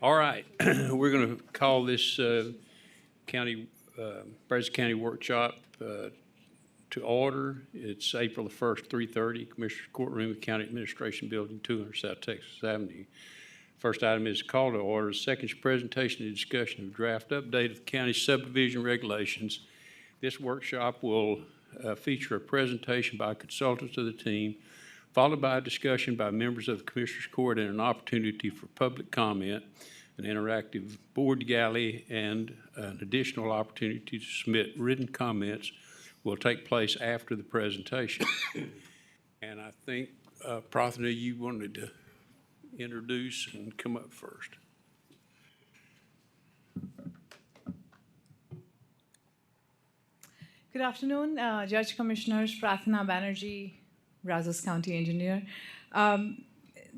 All right, we're going to call this Brazos County Workshop to order. It's April the 1st, 3:30, Commissioner's Courtroom of County Administration Building, 200 South Texas Avenue. First item is call to order. Second is presentation and discussion of draft update of the county subdivision regulations. This workshop will feature a presentation by consultants of the team, followed by a discussion by members of the Commissioners Court and an opportunity for public comment, an interactive board galley, and an additional opportunity to submit written comments will take place after the presentation. And I think, Prathna, you wanted to introduce and come up first. Good afternoon, Judge Commissioners, Prathna Banerjee, Brazos County Engineer.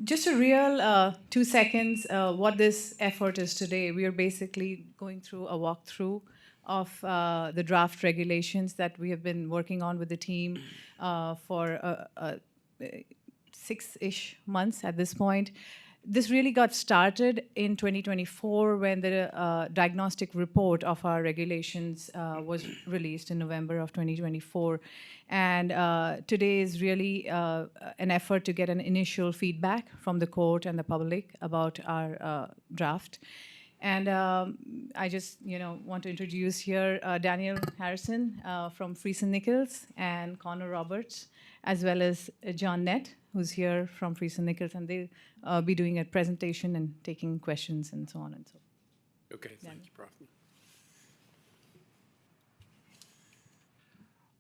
Just a real 2 seconds what this effort is today. We are basically going through a walkthrough of the draft regulations that we have been working on with the team for 6-ish months at this point. This really got started in 2024 when the diagnostic report of our regulations was released in November of 2024. And today is really an effort to get an initial feedback from the court and the public about our draft. And I just, want to introduce here Daniel Harrison from Friesen Nichols and Connor Roberts, as well as John Nett, who's here from Friesen Nichols, and they'll be doing a presentation and taking questions and so on and so forth. Okay, thank you, Prathna.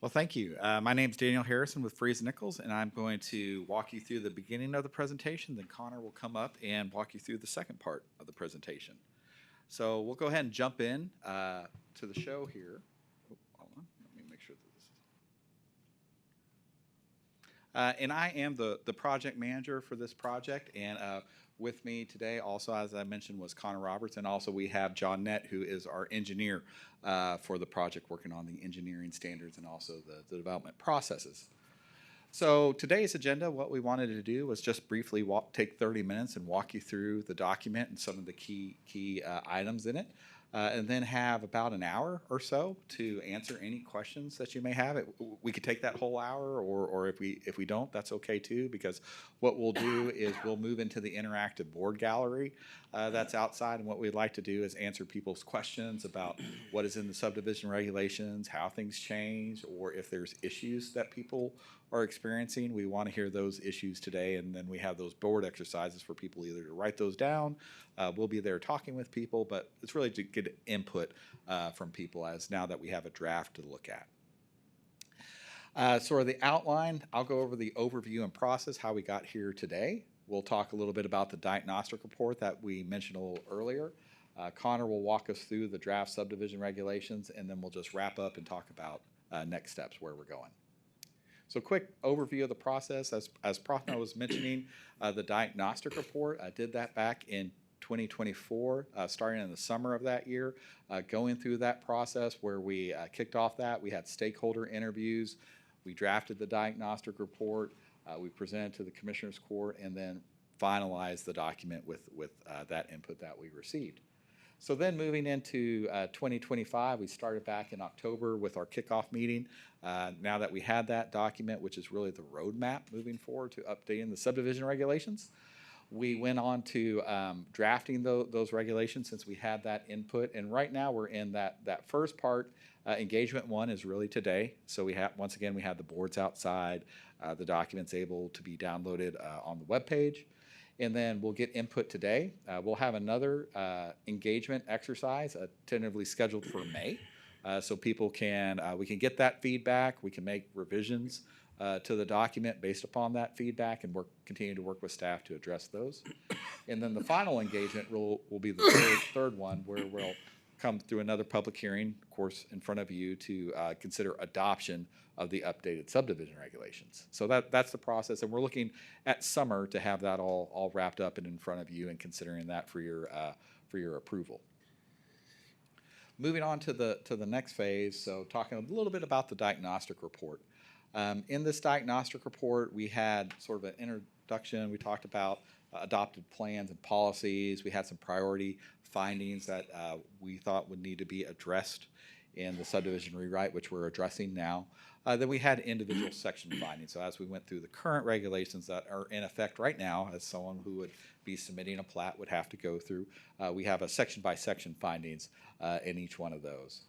Well, thank you. My name is Daniel Harrison with Friesen Nichols, and I'm going to walk you through the beginning of the presentation. Then Connor will come up and walk you through the second part of the presentation. So we'll go ahead and jump in to the show here. Oh, hold on. Let me make sure that this is. And I am the project manager for this project, and with me today also, as I mentioned, was Connor Roberts, and also we have John Nett, who is our engineer for the project, working on the engineering standards and also the development processes. So today's agenda, what we wanted to do was just briefly take 30 minutes and walk you through the document and some of the key items in it. And then have about an hour or so to answer any questions that you may have. We could take that whole hour, or if we don't, that's okay too, because what we'll do is we'll move into the interactive board gallery that's outside, and what we'd like to do is answer people's questions about what is in the subdivision regulations, how things change, or if there's issues that people are experiencing. We want to hear those issues today, and then we have those board exercises for people either to write those down. We'll be there talking with people, but it's really to get input from people as now that we have a draft to look at. Sort of the outline, I'll go over the overview and process, how we got here today. We'll talk a little bit about the diagnostic report that we mentioned a little earlier. Connor will walk us through the draft subdivision regulations, and then we'll just wrap up and talk about next steps, where we're going. So quick overview of the process. As Prathna was mentioning, the diagnostic report, I did that back in 2024, starting in the summer of that year, going through that process where we kicked off that. We had stakeholder interviews. We drafted the diagnostic report. We presented to the Commissioners Court, and then finalized the document with that input that we received. So then moving into 2025, we started back in October with our kickoff meeting. Now that we had that document, which is really the roadmap moving forward to updating the subdivision regulations, we went on to drafting those regulations since we had that input. And right now we're in that first part. Engagement 1 is really today. So we have, once again, we have the boards outside, the documents able to be downloaded on the webpage. And then we'll get input today. We'll have another engagement exercise tentatively scheduled for May. So people can, we can get that feedback. We can make revisions to the document based upon that feedback, and continue to work with staff to address those. And then the final engagement will be the third one, where we'll come through another public hearing, of course, in front of you to consider adoption of the updated subdivision regulations. So that's the process, and we're looking at summer to have that all wrapped up and in front of you, and considering that for your approval. Moving on to the next phase, so talking a little bit about the diagnostic report. In this diagnostic report, we had sort of an introduction. We talked about adopted plans and policies. We had some priority findings that we thought would need to be addressed in the subdivision rewrite, which we're addressing now. Then we had individual section findings. So as we went through the current regulations that are in effect right now, as someone who would be submitting a plat would have to go through, we have a section by section findings in each one of those.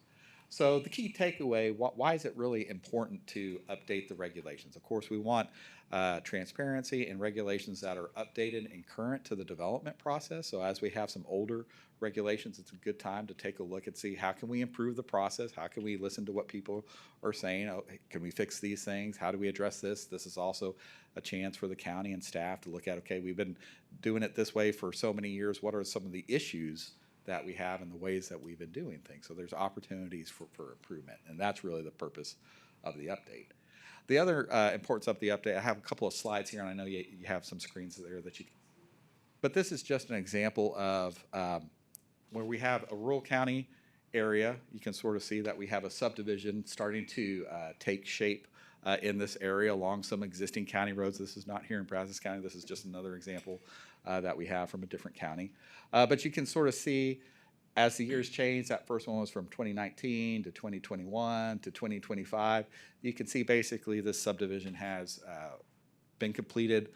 So the key takeaway, why is it really important to update the regulations? Of course, we want transparency and regulations that are updated and current to the development process. So as we have some older regulations, it's a good time to take a look and see how can we improve the process? How can we listen to what people are saying? Oh, can we fix these things? How do we address this? This is also a chance for the county and staff to look at, okay, we've been doing it this way for so many years. What are some of the issues that we have and the ways that we've been doing things? So there's opportunities for improvement, and that's really the purpose of the update. The other importance of the update, I have a couple of slides here, and I know you have some screens there that you can, but this is just an example of where we have a rural county area. You can sort of see that we have a subdivision starting to take shape in this area along some existing county roads. This is not here in Brazos County. This is just another example that we have from a different county. But you can sort of see as the years change, that first one was from 2019 to 2021 to 2025. You can see basically this subdivision has been completed,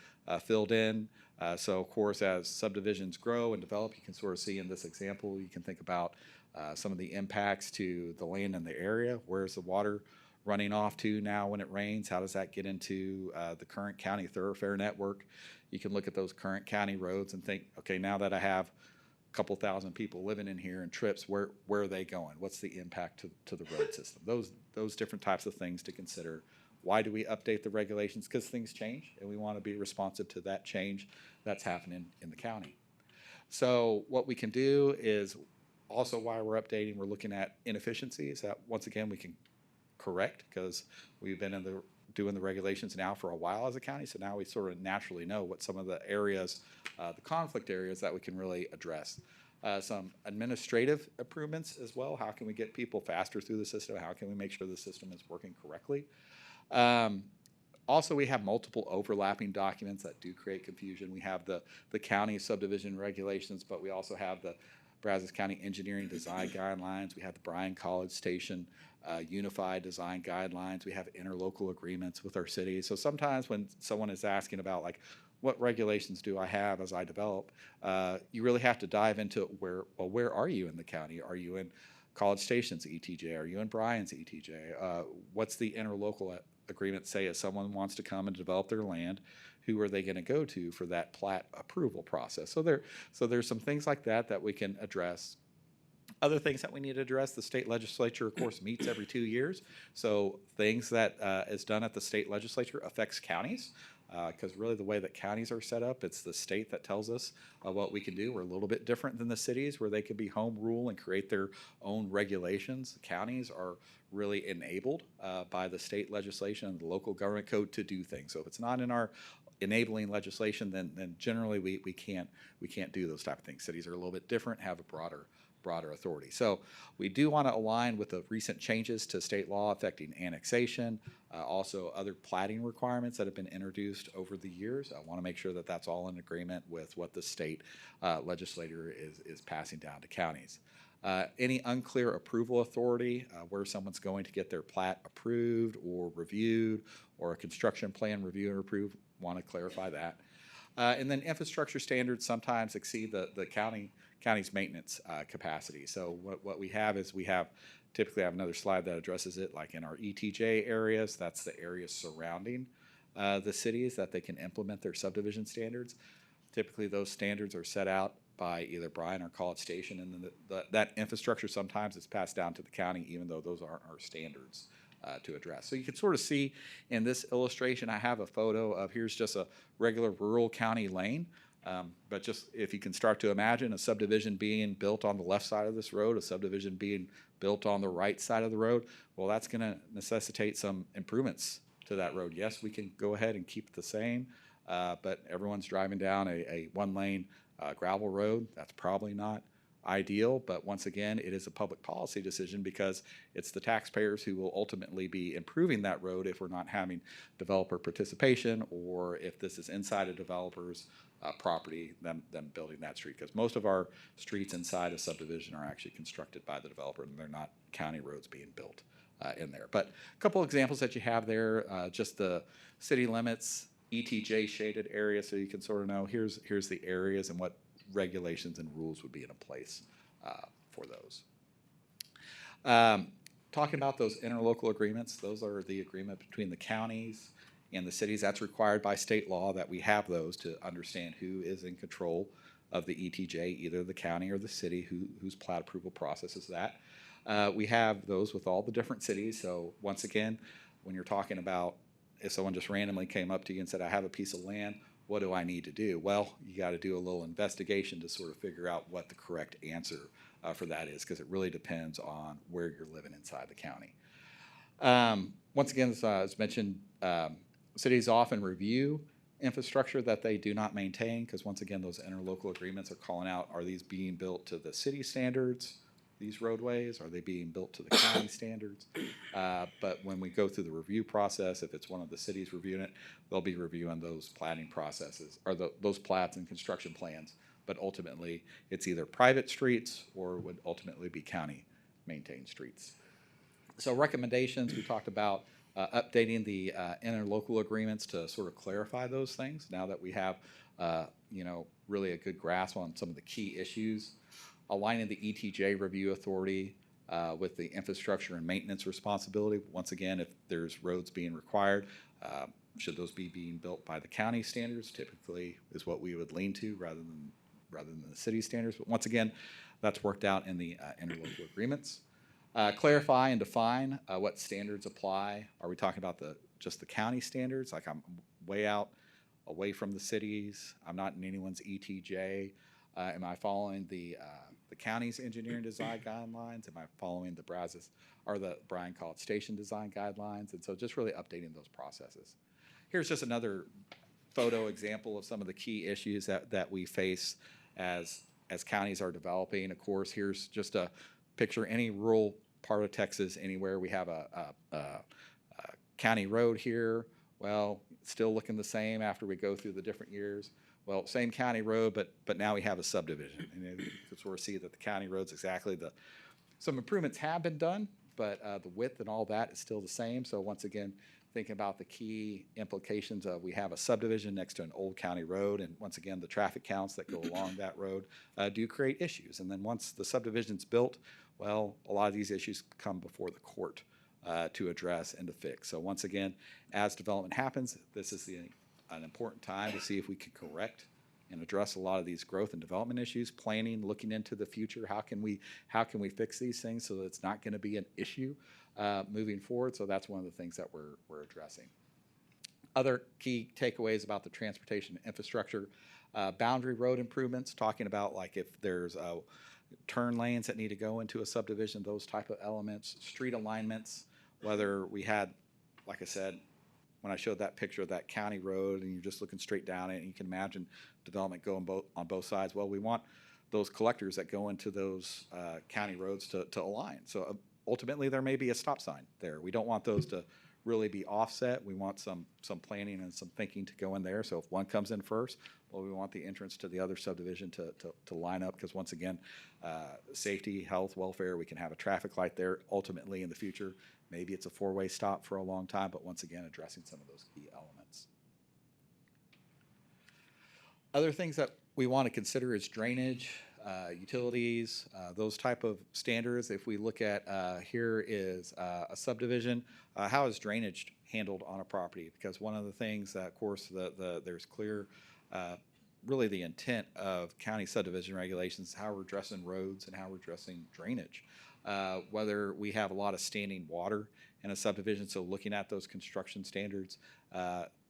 filled in. So of course, as subdivisions grow and develop, you can sort of see in this example, you can think about some of the impacts to the land in the area. Where's the water running off to now when it rains? How does that get into the current county thoroughfare network? You can look at those current county roads and think, okay, now that I have a couple thousand people living in here and trips, where are they going? What's the impact to the road system? Those different types of things to consider. Why do we update the regulations? Because things change, and we want to be responsive to that change that's happening in the county. So what we can do is also, while we're updating, we're looking at inefficiencies that once again we can correct, because we've been doing the regulations now for a while as a county. So now we sort of naturally know what some of the areas, the conflict areas that we can really address. Some administrative improvements as well. How can we get people faster through the system? How can we make sure the system is working correctly? Also, we have multiple overlapping documents that do create confusion. We have the county subdivision regulations, but we also have the Brazos County Engineering Design Guidelines. We have the Bryan College Station Unified Design Guidelines. We have interlocal agreements with our cities. So sometimes when someone is asking about, like, what regulations do I have as I develop, you really have to dive into where are you in the county? Are you in College Station's ETJ? Are you in Bryan's ETJ? What's the interlocal agreement say if someone wants to come and develop their land? Who are they going to go to for that plat approval process? So there's some things like that we can address. Other things that we need to address, the state legislature, of course, meets every 2 years. So things that is done at the state legislature affects counties, because really the way that counties are set up, it's the state that tells us what we can do. We're a little bit different than the cities, where they could be home rule and create their own regulations. Counties are really enabled by the state legislation and the local government code to do things. So if it's not in our enabling legislation, then generally we can't do those type of things. Cities are a little bit different, have a broader authority. So we do want to align with the recent changes to state law affecting annexation, also other platting requirements that have been introduced over the years. I want to make sure that that's all in agreement with what the state legislature is passing down to counties. Any unclear approval authority, where someone's going to get their plat approved or reviewed, or a construction plan reviewed or approved, want to clarify that. And then infrastructure standards sometimes exceed the county's maintenance capacity. So what we have is typically I have another slide that addresses it, like in our ETJ areas, that's the areas surrounding the cities that they can implement their subdivision standards. Typically those standards are set out by either Bryan or College Station, and then that infrastructure sometimes is passed down to the county, even though those aren't our standards to address. So you can sort of see in this illustration, I have a photo of, here's just a regular rural county lane. But just if you can start to imagine a subdivision being built on the left side of this road, a subdivision being built on the right side of the road, well, that's going to necessitate some improvements to that road. Yes, we can go ahead and keep it the same, but everyone's driving down a one-lane gravel road. That's probably not ideal, but once again, it is a public policy decision, because it's the taxpayers who will ultimately be improving that road if we're not having developer participation, or if this is inside a developer's property, them building that street, because most of our streets inside a subdivision are actually constructed by the developer, and they're not county roads being built in there. But a couple examples that you have there, just the city limits, ETJ shaded area, so you can sort of know here's the areas and what regulations and rules would be in place for those. Talking about those interlocal agreements, those are the agreement between the counties and the cities. That's required by state law that we have those to understand who is in control of the ETJ, either the county or the city, whose plat approval process is that. We have those with all the different cities. So once again, when you're talking about if someone just randomly came up to you and said, I have a piece of land, what do I need to do? Well, you got to do a little investigation to sort of figure out what the correct answer for that is, because it really depends on where you're living inside the county. Once again, as mentioned, cities often review infrastructure that they do not maintain, because once again, those interlocal agreements are calling out, are these being built to the city standards, these roadways? Are they being built to the county standards? But when we go through the review process, if it's one of the cities reviewing it, they'll be reviewing those platting processes, or those plats and construction plans. But ultimately, it's either private streets or would ultimately be county maintained streets. So recommendations, we talked about updating the interlocal agreements to sort of clarify those things now that we have really a good grasp on some of the key issues. Aligning the ETJ review authority with the infrastructure and maintenance responsibility. Once again, if there's roads being required, should those be being built by the county standards? Typically is what we would lean to rather than the city standards. But once again, that's worked out in the interlocal agreements. Clarify and define what standards apply. Are we talking about just the county standards? Like I'm way out away from the cities. I'm not in anyone's ETJ. Am I following the county's engineering design guidelines? Am I following the Brazos or the Bryan College Station design guidelines? And so just really updating those processes. Here's just another photo example of some of the key issues that we face as counties are developing. Of course, here's just a picture. Any rural part of Texas, anywhere we have a county road here, well, still looking the same after we go through the different years. Well, same county road, but now we have a subdivision. And you can sort of see that the county road's exactly some improvements have been done, but the width and all that is still the same. So once again, thinking about the key implications of we have a subdivision next to an old county road, and once again, the traffic counts that go along that road do create issues. And then once the subdivision's built, well, a lot of these issues come before the court to address and to fix. So once again, as development happens, this is an important time to see if we can correct and address a lot of these growth and development issues, planning, looking into the future. How can we fix these things so that it's not going to be an issue moving forward? So that's one of the things that we're addressing. Other key takeaways about the transportation infrastructure, boundary road improvements, talking about like if there's turn lanes that need to go into a subdivision, those type of elements, street alignments, whether we had, like I said, when I showed that picture of that county road and you're just looking straight down it, and you can imagine development going on both sides. Well, we want those collectors that go into those county roads to align. So ultimately, there may be a stop sign there. We don't want those to really be offset. We want some planning and some thinking to go in there. So if one comes in first, well, we want the entrance to the other subdivision to line up, because once again, safety, health, welfare, we can have a traffic light there. Ultimately, in the future, maybe it's a four-way stop for a long time, but once again, addressing some of those key elements. Other things that we want to consider is drainage, utilities, those type of standards. If we look at here is a subdivision, how is drainage handled on a property? Because one of the things that, of course, there's clear, really the intent of county subdivision regulations, how we're addressing roads and how we're addressing drainage. Whether we have a lot of standing water in a subdivision, so looking at those construction standards,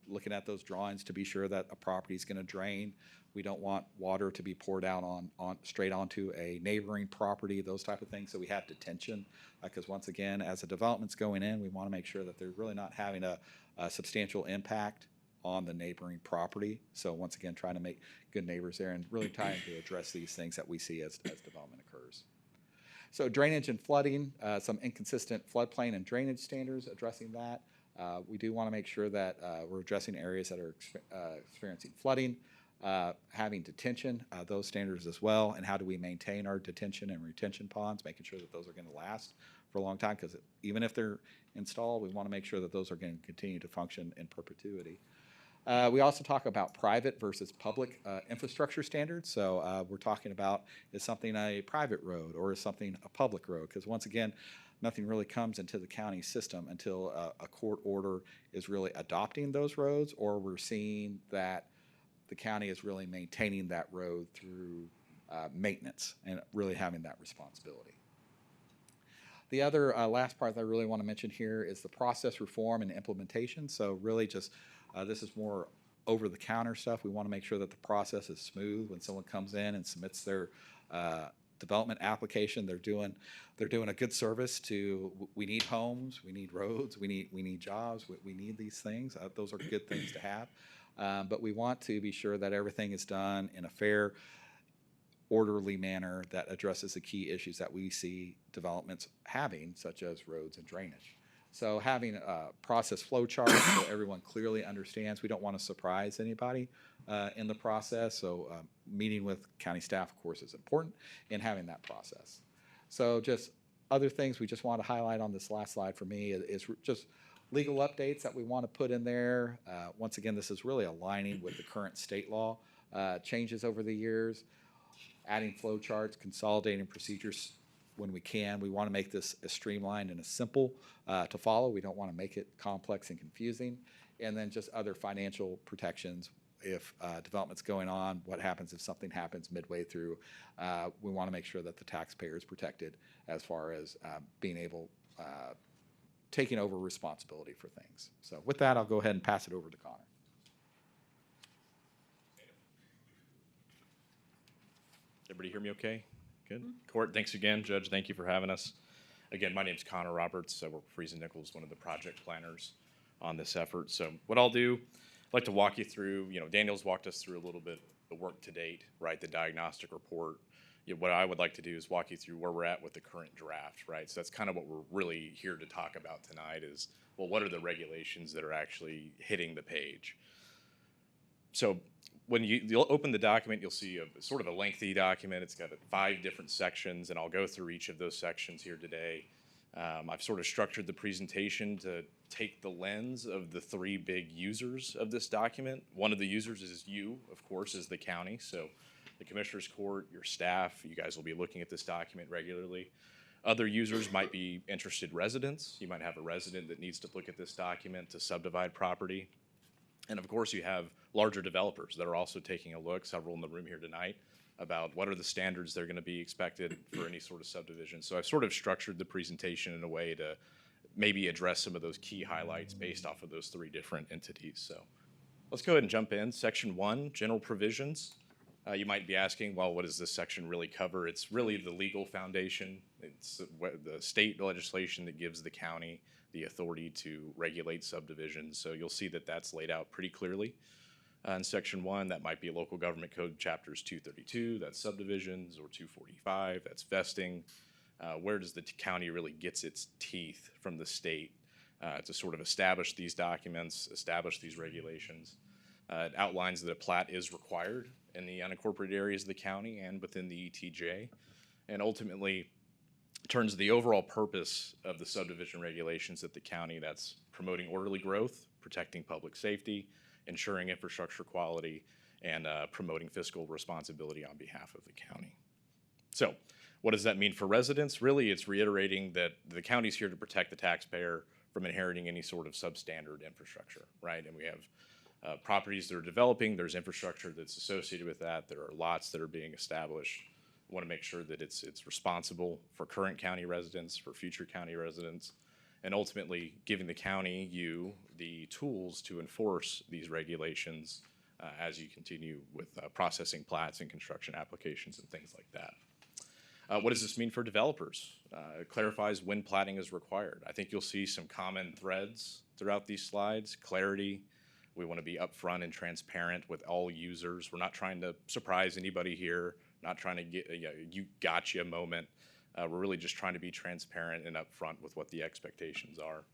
looking at those drawings to be sure that a property is going to drain. We don't want water to be poured out straight onto a neighboring property, those type of things. So we have detention, because once again, as a development's going in, we want to make sure that they're really not having a substantial impact on the neighboring property. So once again, trying to make good neighbors there and really trying to address these things that we see as development occurs. So drainage and flooding, some inconsistent floodplain and drainage standards, addressing that. We do want to make sure that we're addressing areas that are experiencing flooding. having detention, those standards as well, and how do we maintain our detention and retention ponds, making sure that those are going to last for a long time, because even if they're installed, we want to make sure that those are going to continue to function in perpetuity. We also talk about private versus public infrastructure standards. So we're talking about, is something a private road or is something a public road? Because once again, nothing really comes into the county system until a court order is really adopting those roads, or we're seeing that the county is really maintaining that road through maintenance and really having that responsibility. The other last part that I really want to mention here is the process reform and implementation. So really just this is more over-the-counter stuff. We want to make sure that the process is smooth when someone comes in and submits their development application. They're doing a good service to. We need homes, we need roads, we need jobs. We need these things. Those are good things to have. But we want to be sure that everything is done in a fair, orderly manner that addresses the key issues that we see developments having, such as roads and drainage. So having a process flow chart so everyone clearly understands. We don't want to surprise anybody in the process. So meeting with county staff, of course, is important in having that process. So just other things we just want to highlight on this last slide for me is just legal updates that we want to put in there. Once again, this is really aligning with the current state law changes over the years, adding flow charts, consolidating procedures when we can. We want to make this as streamlined and as simple to follow. We don't want to make it complex and confusing. And then just other financial protections. If development's going on, what happens if something happens midway through? We want to make sure that the taxpayer is protected as far as being able, taking over responsibility for things. So with that, I'll go ahead and pass it over to Connor. Everybody hear me okay? Good. Court, thanks again. Judge, thank you for having us. Again, my name's Connor Roberts. I work for Freese & Nichols, one of the project planners on this effort. So what I'll do, I'd like to walk you through, Daniel's walked us through a little bit the work to date, right, the diagnostic report. What I would like to do is walk you through where we're at with the current draft, right? So that's kind of what we're really here to talk about tonight is, well, what are the regulations that are actually hitting the page? So when you'll open the document, you'll see sort of a lengthy document. It's got 5 different sections, and I'll go through each of those sections here today. I've sort of structured the presentation to take the lens of the 3 big users of this document. One of the users is you, of course, is the county. So the Commissioner's Court, your staff, you guys will be looking at this document regularly. Other users might be interested residents. You might have a resident that needs to look at this document to subdivide property. And of course, you have larger developers that are also taking a look, several in the room here tonight, about what are the standards that are going to be expected for any sort of subdivision. So I've sort of structured the presentation in a way to maybe address some of those key highlights based off of those 3 different entities. So let's go ahead and jump in. Section 1, general provisions. You might be asking, well, what does this section really cover? It's really the legal foundation. It's the state legislation that gives the county the authority to regulate subdivisions. So you'll see that that's laid out pretty clearly. In Section 1, that might be Local Government Code Chapters 232, that's subdivisions, or 245, that's vesting. Where does the county really gets its teeth from the state to sort of establish these documents, establish these regulations? It outlines that a plat is required in the unincorporated areas of the county and within the ETJ, and ultimately turns the overall purpose of the subdivision regulations at the county. That's promoting orderly growth, protecting public safety, ensuring infrastructure quality, and promoting fiscal responsibility on behalf of the county. So what does that mean for residents? Really, it's reiterating that the county's here to protect the taxpayer from inheriting any sort of substandard infrastructure, right? And we have properties that are developing, there's infrastructure that's associated with that, there are lots that are being established. We want to make sure that it's responsible for current county residents, for future county residents, and ultimately giving the county, the tools to enforce these regulations as you continue with processing plats and construction applications and things like that. What does this mean for developers? It clarifies when platting is required. I think you'll see some common threads throughout these slides. Clarity. We want to be upfront and transparent with all users. We're not trying to surprise anybody here, not trying to get you gotcha moment. We're really just trying to be transparent and upfront with what the expectations are.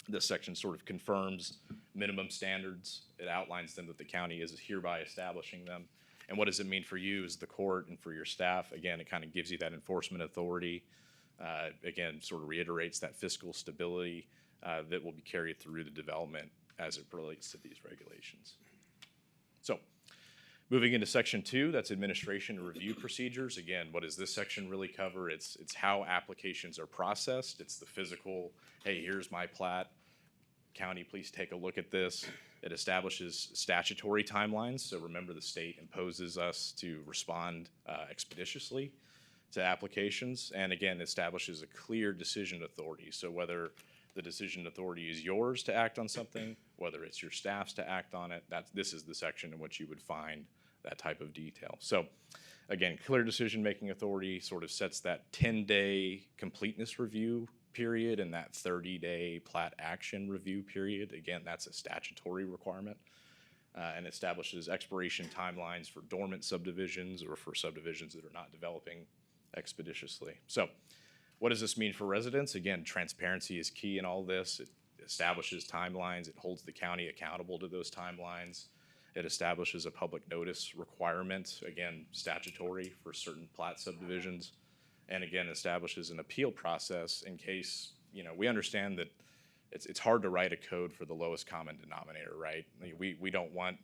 This section sort of confirms minimum standards. It outlines them that the county is hereby establishing them. And what does it mean for you as the court and for your staff? Again, it kind of gives you that enforcement authority. Again, sort of reiterates that fiscal stability that will be carried through the development as it relates to these regulations. So, moving into section 2, that's administration and review procedures. Again, what does this section really cover? It's how applications are processed. It's the physical, hey, here's my plat. County, please take a look at this. It establishes statutory timelines. So remember, the state imposes us to respond expeditiously to applications. And again, establishes a clear decision authority. So whether the decision authority is yours to act on something, whether it's your staff's to act on it, this is the section in which you would find that type of detail. So again, clear decision-making authority sort of sets that 10-day completeness review period and that 30-day plat action review period. Again, that's a statutory requirement, and establishes expiration timelines for dormant subdivisions or for subdivisions that are not developing expeditiously. So what does this mean for residents? Again, transparency is key in all this. It establishes timelines. It holds the county accountable to those timelines. It establishes a public notice requirement, again, statutory for certain plat subdivisions. And again, establishes an appeal process in case, we understand that it's hard to write a code for the lowest common denominator, right? We don't want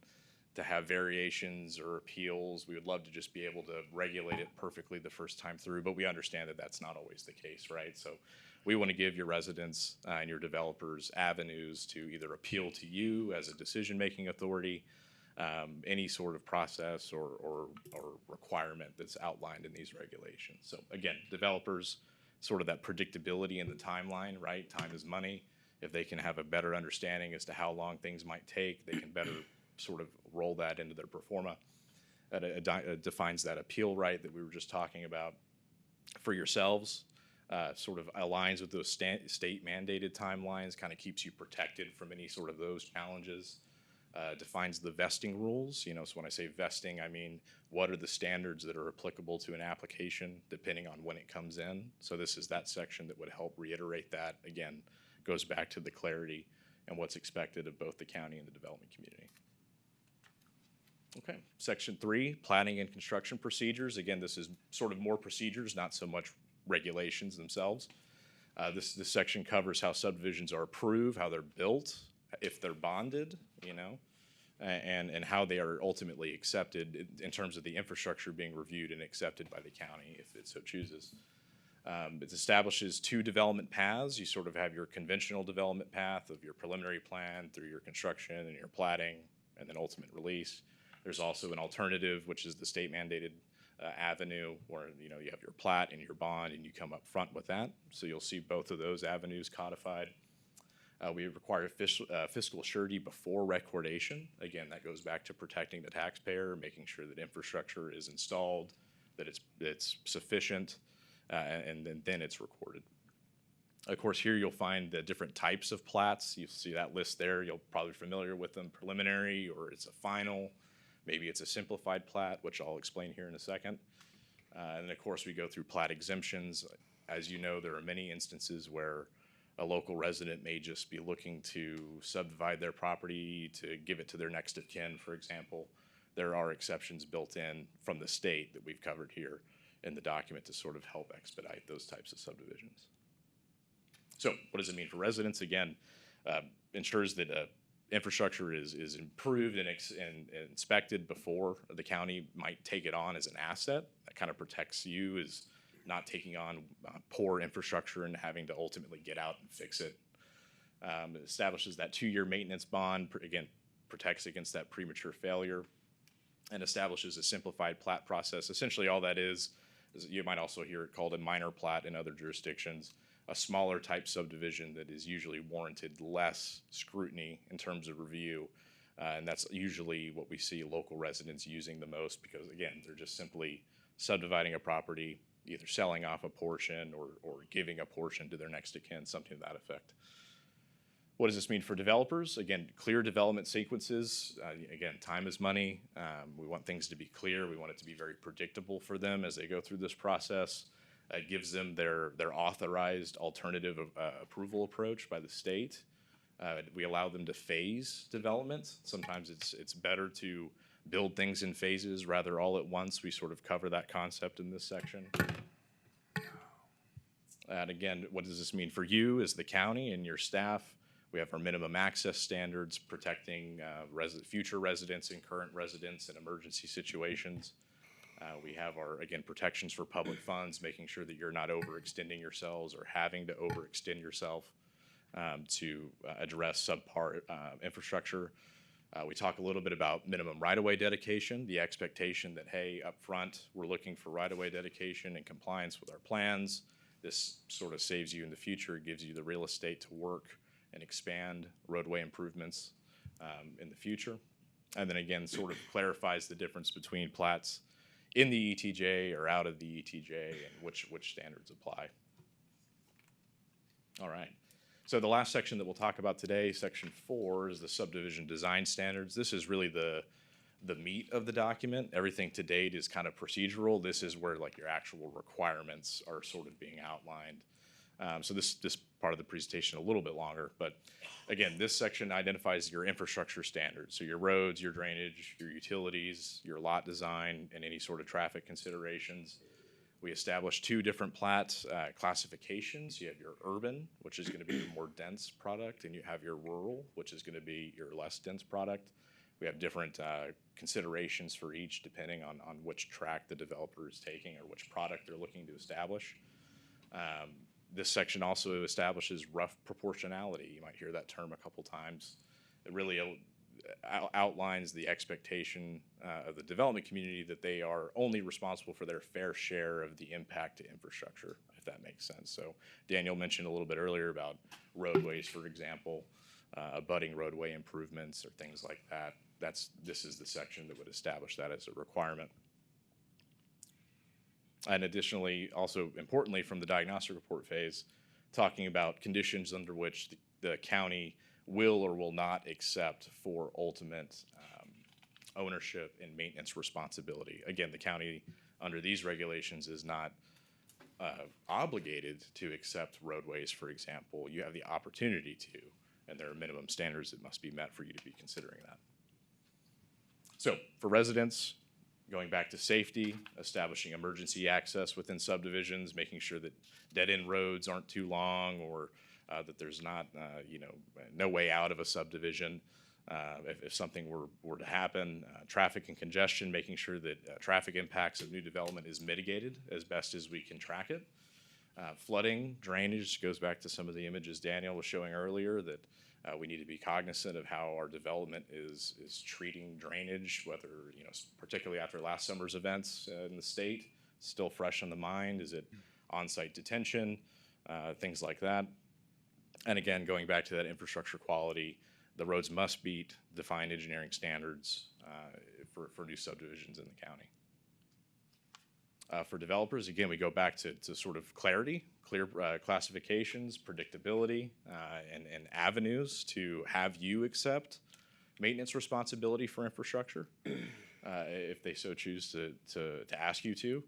to have variations or appeals. We would love to just be able to regulate it perfectly the first time through, but we understand that that's not always the case, right? So we want to give your residents and your developers avenues to either appeal to you as a decision-making authority, any sort of process or requirement that's outlined in these regulations. So again, developers, sort of that predictability in the timeline, right? Time is money. If they can have a better understanding as to how long things might take, they can better sort of roll that into their pro forma. It defines that appeal right that we were just talking about. For yourselves, sort of aligns with those state mandated timelines, kind of keeps you protected from any sort of those challenges. Defines the vesting rules. So when I say vesting, I mean what are the standards that are applicable to an application depending on when it comes in. So this is that section that would help reiterate that. Again, goes back to the clarity and what's expected of both the county and the development community. Okay, section 3, planning and construction procedures. Again, this is sort of more procedures, not so much regulations themselves. This section covers how subdivisions are approved, how they're built, if they're bonded, and how they are ultimately accepted in terms of the infrastructure being reviewed and accepted by the county if it so chooses. It establishes 2 development paths. You sort of have your conventional development path of your preliminary plan through your construction and your platting and then ultimate release. There's also an alternative, which is the state mandated avenue where you have your plat and your bond and you come up front with that. So you'll see both of those avenues codified. We require fiscal surety before recordation. Again, that goes back to protecting the taxpayer, making sure that infrastructure is installed, that it's sufficient, and then it's recorded. Of course, here you'll find the different types of plats. You'll see that list there. You'll probably be familiar with them: preliminary, or it's a final. Maybe it's a simplified plat, which I'll explain here in a second. And then, of course, we go through plat exemptions. As you know, there are many instances where a local resident may just be looking to subdivide their property to give it to their next of kin, for example. There are exceptions built in from the state that we've covered here in the document to sort of help expedite those types of subdivisions. So what does it mean for residents? Again, ensures that infrastructure is improved and inspected before the county might take it on as an asset. That kind of protects you as not taking on poor infrastructure and having to ultimately get out and fix it. It establishes that 2-year maintenance bond, again, protects against that premature failure, and establishes a simplified plat process. Essentially all that is you might also hear it called a minor plat in other jurisdictions, a smaller type subdivision that is usually warranted less scrutiny in terms of review. And that's usually what we see local residents using the most because, again, they're just simply subdividing a property, either selling off a portion or giving a portion to their next of kin, something to that effect. What does this mean for developers? Again, clear development sequences. Again, time is money. We want things to be clear. We want it to be very predictable for them as they go through this process. It gives them their authorized alternative approval approach by the state. We allow them to phase development. Sometimes it's better to build things in phases rather all at once. We sort of cover that concept in this section. And again, what does this mean for you as the county and your staff? We have our minimum access standards protecting future residents and current residents in emergency situations. We have our, again, protections for public funds, making sure that you're not overextending yourselves or having to overextend yourself to address subpar infrastructure. We talk a little bit about minimum right-of-way dedication, the expectation that, hey, up front, we're looking for right-of-way dedication and compliance with our plans. This sort of saves you in the future. It gives you the real estate to work and expand roadway improvements in the future. And then again, sort of clarifies the difference between plats in the ETJ or out of the ETJ and which standards apply. All right. So the last section that we'll talk about today, section 4, is the subdivision design standards. This is really the meat of the document. Everything to date is kind of procedural. This is where like your actual requirements are sort of being outlined. So this part of the presentation a little bit longer, but again, this section identifies your infrastructure standards. So your roads, your drainage, your utilities, your lot design, and any sort of traffic considerations. We established 2 different plat classifications. You have your urban, which is going to be your more dense product, and you have your rural, which is going to be your less dense product. We have different considerations for each depending on which track the developer is taking or which product they're looking to establish. This section also establishes rough proportionality. You might hear that term a couple times. It really outlines the expectation of the development community that they are only responsible for their fair share of the impact to infrastructure, if that makes sense. So Daniel mentioned a little bit earlier about roadways, for example, abutting roadway improvements or things like that. This is the section that would establish that as a requirement. And additionally, also importantly from the diagnostic report phase, talking about conditions under which the county will or will not accept for ultimate ownership and maintenance responsibility. Again, the county under these regulations is not obligated to accept roadways, for example. You have the opportunity to, and there are minimum standards that must be met for you to be considering that. So for residents, going back to safety, establishing emergency access within subdivisions, making sure that dead-end roads aren't too long or that there's not, no way out of a subdivision if something were to happen. Traffic and congestion, making sure that traffic impacts of new development is mitigated as best as we can track it. Flooding, drainage, goes back to some of the images Daniel was showing earlier, that we need to be cognizant of how our development is treating drainage, whether, particularly after last summer's events in the state, still fresh on the mind. Is it on-site detention, things like that. And again, going back to that infrastructure quality, the roads must meet defined engineering standards for new subdivisions in the county. For developers, again, we go back to sort of clarity, clear classifications, predictability, and avenues to have you accept maintenance responsibility for infrastructure if they so choose to ask you to.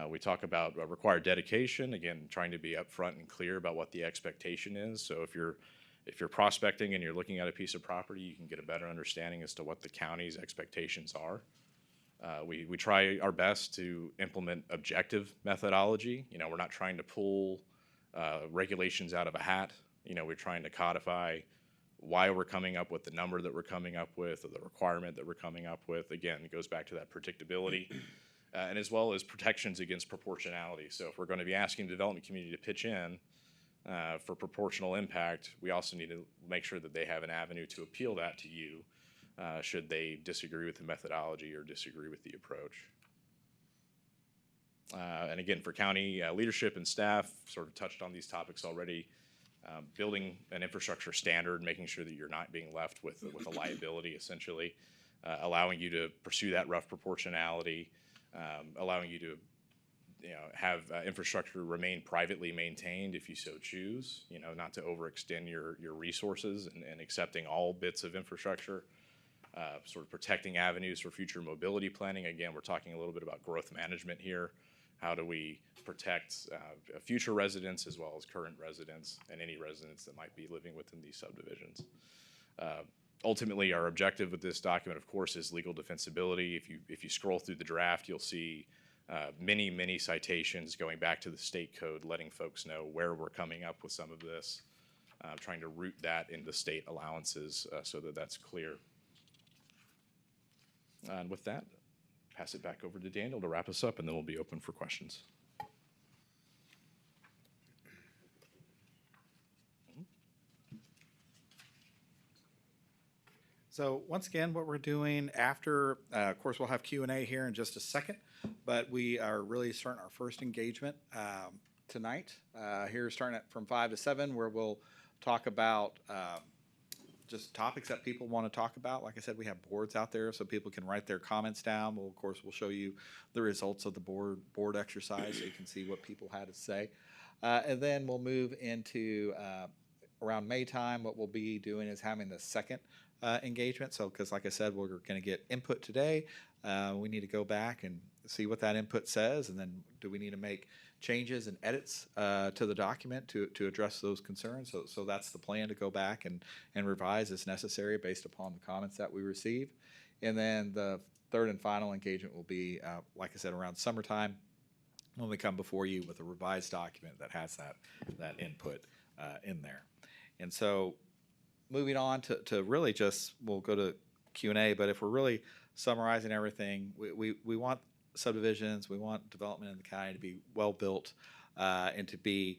We talk about required dedication, again, trying to be upfront and clear about what the expectation is. So if you're prospecting and you're looking at a piece of property, you can get a better understanding as to what the county's expectations are. We try our best to implement objective methodology. We're not trying to pull regulations out of a hat. We're trying to codify why we're coming up with the number that we're coming up with or the requirement that we're coming up with. Again, it goes back to that predictability and as well as protections against proportionality. So if we're going to be asking the development community to pitch in for proportional impact, we also need to make sure that they have an avenue to appeal that to you should they disagree with the methodology or disagree with the approach. And again, for county leadership and staff, sort of touched on these topics already, building an infrastructure standard, making sure that you're not being left with a liability, essentially, allowing you to pursue that rough proportionality, allowing you to have infrastructure remain privately maintained if you so choose, not to overextend your resources and accepting all bits of infrastructure. Sort of protecting avenues for future mobility planning. Again, we're talking a little bit about growth management here. How do we protect future residents as well as current residents and any residents that might be living within these subdivisions? Ultimately, our objective with this document, of course, is legal defensibility. If you scroll through the draft, you'll see many citations going back to the state code, letting folks know where we're coming up with some of this, trying to root that into state allowances so that that's clear. And with that, pass it back over to Daniel to wrap us up, and then we'll be open for questions. So once again, what we're doing after, of course, we'll have Q&A here in just a second, but we are really starting our first engagement tonight. Here starting at from 5 to 7, where we'll talk about just topics that people want to talk about. Like I said, we have boards out there so people can write their comments down. We'll, of course, we'll show you the results of the board exercise so you can see what people had to say. And then we'll move into around May time. What we'll be doing is having the second engagement. So, because like I said, we're going to get input today. We need to go back and see what that input says, and then do we need to make changes and edits to the document to address those concerns. So that's the plan, to go back and revise as necessary based upon the comments that we receive. And then the third and final engagement will be, like I said, around summertime, when we come before you with a revised document that has that input in there. And so moving on to really just, we'll go to Q&A, but if we're really summarizing everything, we want subdivisions, we want development in the county to be well-built and to be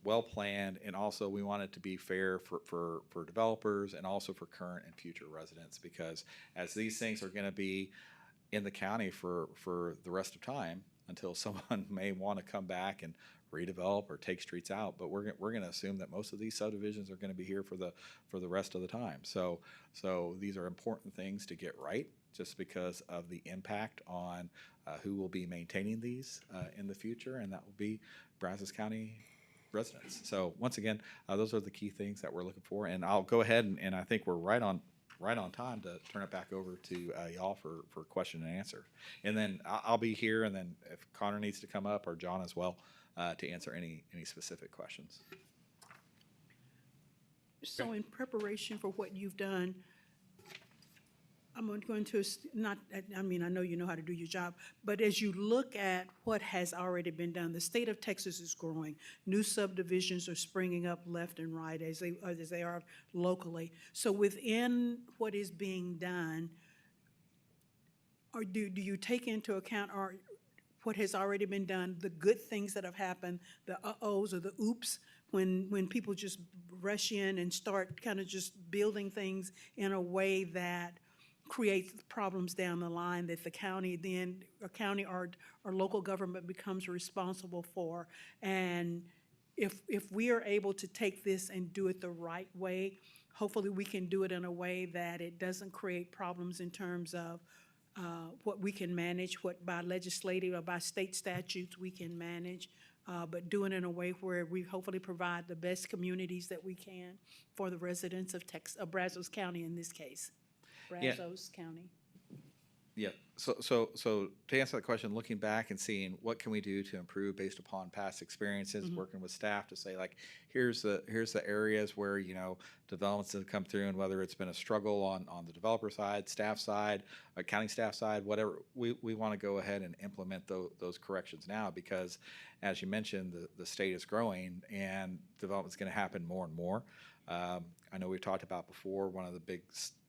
well-planned, and also we want it to be fair for developers and also for current and future residents, because as these things are going to be in the county for the rest of time, until someone may want to come back and redevelop or take streets out, but we're going to assume that most of these subdivisions are going to be here for the rest of the time. So these are important things to get right, just because of the impact on who will be maintaining these in the future, and that will be Brazos County residents. So once again, those are the key things that we're looking for, and I'll go ahead and I think we're right on time to turn it back over to y'all for question and answer. And then I'll be here, and then if Connor needs to come up, or John as well, to answer any specific questions. So in preparation for what you've done, I'm going to, I know you know how to do your job, but as you look at what has already been done, the state of Texas is growing. New subdivisions are springing up left and right as they are locally. So within what is being done, or do you take into account what has already been done, the good things that have happened, the uh-ohs or the oops, when people just rush in and start kind of just building things in a way that creates problems down the line that the county then, a county or local government becomes responsible for. And if we are able to take this and do it the right way, hopefully we can do it in a way that it doesn't create problems in terms of what we can manage, what by legislative or by state statutes we can manage, but doing it in a way where we hopefully provide the best communities that we can for the residents of Brazos County in this case. Brazos County. Yeah. So to answer that question, looking back and seeing what can we do to improve based upon past experiences, working with staff to say, like, here's the areas where developments have come through, and whether it's been a struggle on the developer side, staff side, county staff side, whatever, we want to go ahead and implement those corrections now, because as you mentioned, the state is growing and development is going to happen more and more. I know we've talked about before, one of the big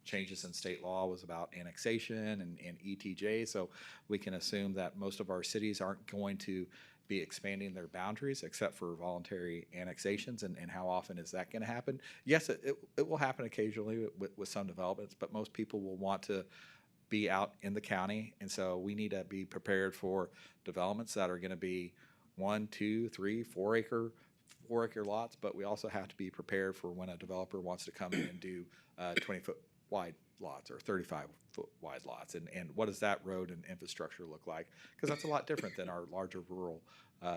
changes in state law was about annexation and ETJ, so we can assume that most of our cities aren't going to be expanding their boundaries except for voluntary annexations, and how often is that going to happen? Yes, it will happen occasionally with some developments, but most people will want to be out in the county, and so we need to be prepared for developments that are going to be 1, 2, 3, 4 acre lots, but we also have to be prepared for when a developer wants to come in and do 20-foot wide lots or 35-foot wide lots, and what does that road and infrastructure look like? Because that's a lot different than our larger rural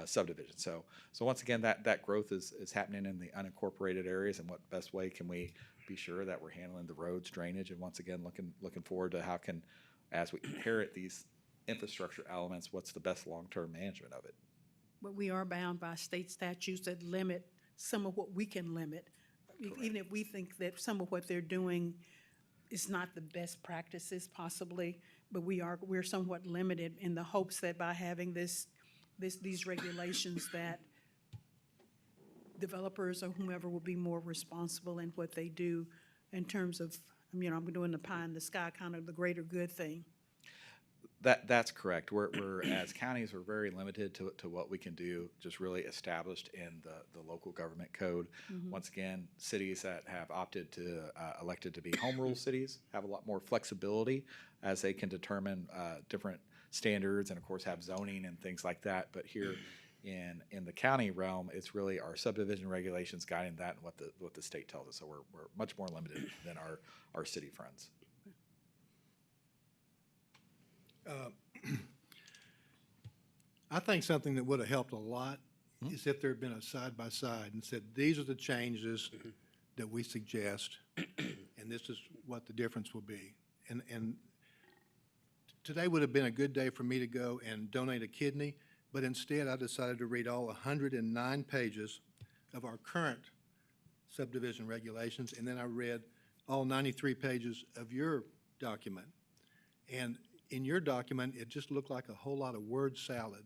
subdivision. So once again, that growth is happening in the unincorporated areas, and what best way can we be sure that we're handling the roads, drainage, and once again looking forward to how can, as we inherit these infrastructure elements, what's the best long-term management of it? But we are bound by state statutes that limit some of what we can limit. Even if we think that some of what they're doing is not the best practices possibly, but we're somewhat limited in the hopes that by having these regulations that developers or whomever will be more responsible in what they do in terms of, I'm doing the pie in the sky, kind of the greater good thing. That's correct. We're as counties, we're very limited to what we can do, just really established in the local government code. Once again, cities that have opted to, elected to be home rule cities have a lot more flexibility as they can determine different standards and of course have zoning and things like that. But here in the county realm, it's really our subdivision regulations guiding that and what the state tells us. So we're much more limited than our city friends. I think something that would have helped a lot is if there had been a side-by-side and said, these are the changes that we suggest, and this is what the difference will be. And today would have been a good day for me to go and donate a kidney, but instead I decided to read all 109 pages of our current subdivision regulations, and then I read all 93 pages of your document. And in your document, it just looked like a whole lot of word salad.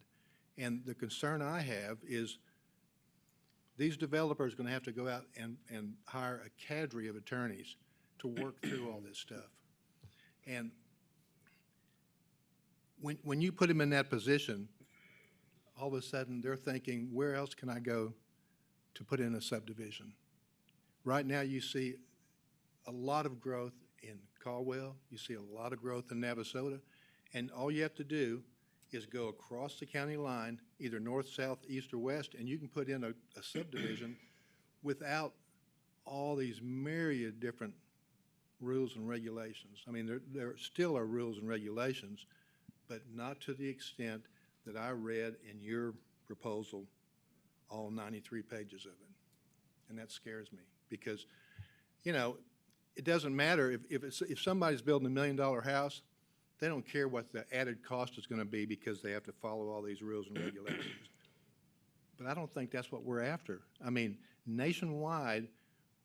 And the concern I have is these developers are going to have to go out and hire a cadre of attorneys to work through all this stuff. And when you put them in that position, all of a sudden they're thinking, where else can I go to put in a subdivision? Right now you see a lot of growth in Caldwell, you see a lot of growth in Navasota, and all you have to do is go across the county line, either north, south, east, or west, and you can put in a subdivision without all these myriad different rules and regulations. I mean, there still are rules and regulations, but not to the extent that I read in your proposal, all 93 pages of it. And that scares me because, you know, it doesn't matter if somebody's building $1 million house, they don't care what the added cost is going to be because they have to follow all these rules and regulations. But I don't think that's what we're after. I mean, nationwide,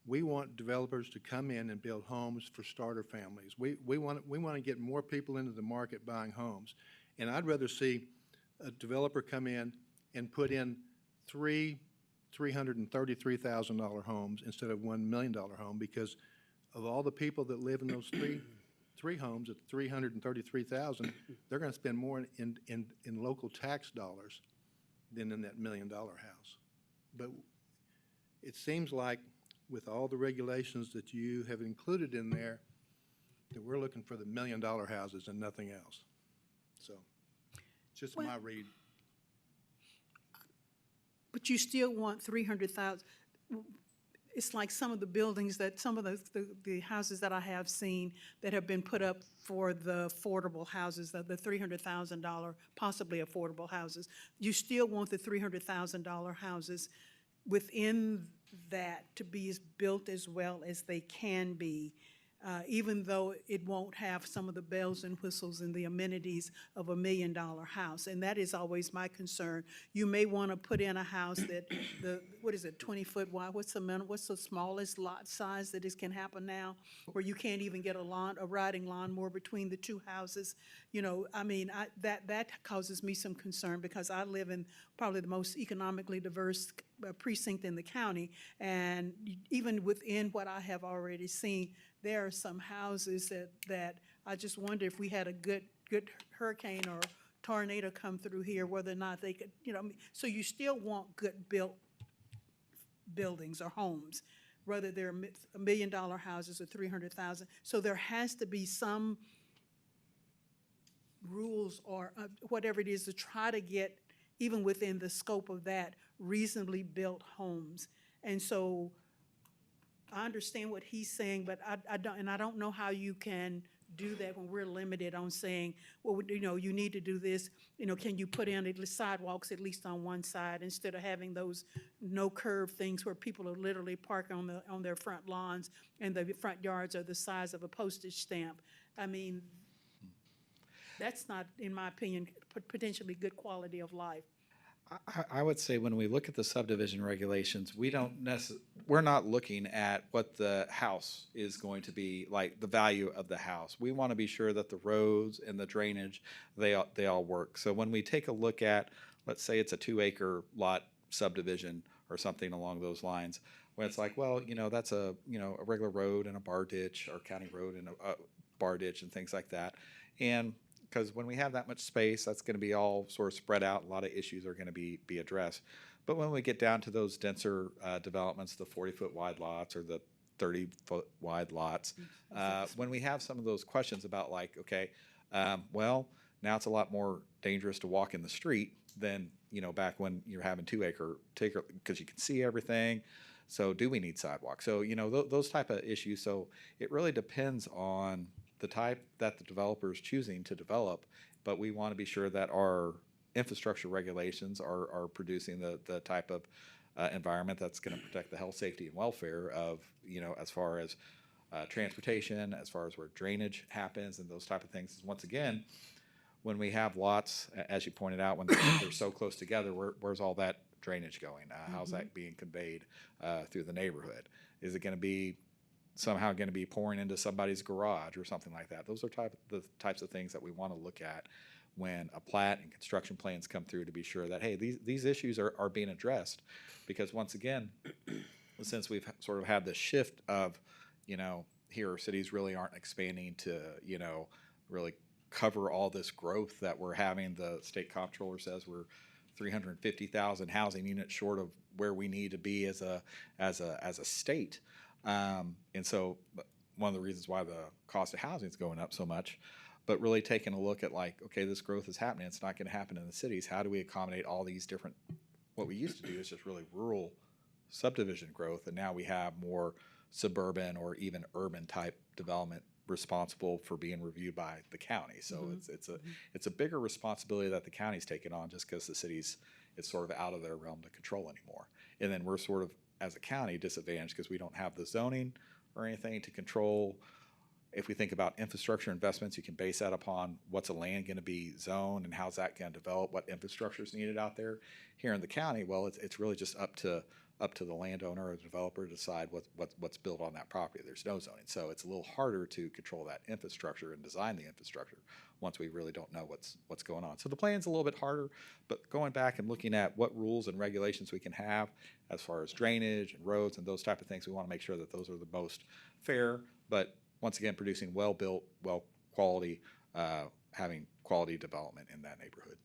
we want developers to come in and build homes for starter families. We want to get more people into the market buying homes. And I'd rather see a developer come in and put in three $333,000 homes instead of $1 million home, because of all the people that live in those three homes at $333,000, they're going to spend more in local tax dollars than in that $1 million house. But it seems like with all the regulations that you have included in there, that we're looking for the $1 million houses and nothing else. So, just my read. But you still want 300,000. It's like some of the buildings that, some of the houses that I have seen that have been put up for the affordable houses, the $300,000 possibly affordable houses. You still want the $300,000 houses within that to be as built as well as they can be, even though it won't have some of the bells and whistles and the amenities of $1 million house. And that is always my concern. You may want to put in a house that, 20 foot wide? What's the smallest lot size that can happen now, where you can't even get a riding lawnmower between the two houses? You know, I mean, that causes me some concern, because I live in probably the most economically diverse precinct in the county, and even within what I have already seen, there are some houses that I just wonder if we had a good hurricane or tornado come through here, whether or not they could, you know, so you still want good built buildings or homes, whether they're $1 million houses or 300,000. So there has to be some rules or whatever it is to try to get, even within the scope of that, reasonably built homes. And so I understand what he's saying, but I don't know how you can do that when we're limited on saying, well, you know, you need to do this. You know, can you put in at least sidewalks at least on one side, instead of having those no curve things where people are literally parked on their front lawns and the front yards are the size of a postage stamp. I mean, That's not, in my opinion, potentially good quality of life. I would say when we look at the subdivision regulations, we're not looking at what the house is going to be, like the value of the house. We want to be sure that the roads and the drainage, they all work. So when we take a look at, let's say it's a 2-acre lot subdivision or something along those lines, when it's like, well, that's a regular road and a bar ditch, or county road and a bar ditch and things like that. And because when we have that much space, that's going to be all sort of spread out. A lot of issues are going to be addressed. But when we get down to those denser developments, the 40-foot wide lots or the 30-foot wide lots, when we have some of those questions about like, okay, well, now it's a lot more dangerous to walk in the street than back when you're having 2-acre, because you can see everything. So do we need sidewalks? So those type of issues. So it really depends on the type that the developer is choosing to develop, but we want to be sure that our infrastructure regulations are producing the type of environment that's going to protect the health, safety, and welfare of, as far as transportation, as far as where drainage happens and those type of things. Once again, when we have lots, as you pointed out, when they're so close together, where's all that drainage going? How's that being conveyed through the neighborhood? Is it going to be somehow going to be pouring into somebody's garage or something like that? Those are the types of things that we want to look at when a plat and construction plans come through, to be sure that, hey, these issues are being addressed. Because once again, since we've sort of had this shift of, here cities really aren't expanding to, really cover all this growth that we're having. The state comptroller says we're 350,000 housing units short of where we need to be as a state. And so one of the reasons why the cost of housing is going up so much, but really taking a look at like, okay, this growth is happening. It's not going to happen in the cities. How do we accommodate all these different, what we used to do is just really rural subdivision growth. And now we have more suburban or even urban type development responsible for being reviewed by the county. So it's a bigger responsibility that the county's taken on, just because the cities, it's sort of out of their realm to control anymore. And then we're sort of, as a county, disadvantaged because we don't have the zoning or anything to control. If we think about infrastructure investments, you can base that upon what's a land going to be zoned and how's that going to develop, what infrastructure is needed out there. Here in the county, well, it's really just up to the landowner or the developer to decide what's built on that property. There's no zoning, so it's a little harder to control that infrastructure and design the infrastructure once we really don't know what's going on. So the plan's a little bit harder, but going back and looking at what rules and regulations we can have as far as drainage and roads and those type of things, we want to make sure that those are the most fair, but once again, producing well-built, well-quality, having quality development in that neighborhood.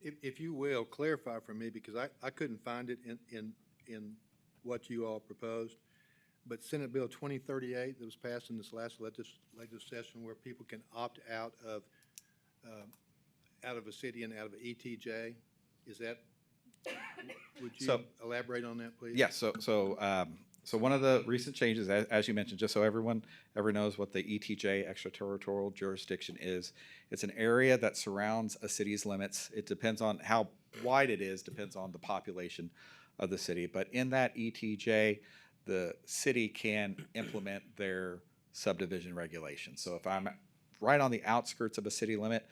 If you will, clarify for me, because I couldn't find it in what you all proposed, but Senate Bill 2038 that was passed in this last legislative session, where people can opt out of a city and out of an ETJ, is that, would you elaborate on that, please? Yes, so one of the recent changes, as you mentioned, just so everyone knows what the ETJ, extraterritorial jurisdiction, is, it's an area that surrounds a city's limits. It depends on how wide it is, depends on the population of the city. But in that ETJ, the city can implement their subdivision regulations. So if I'm right on the outskirts of a city limit,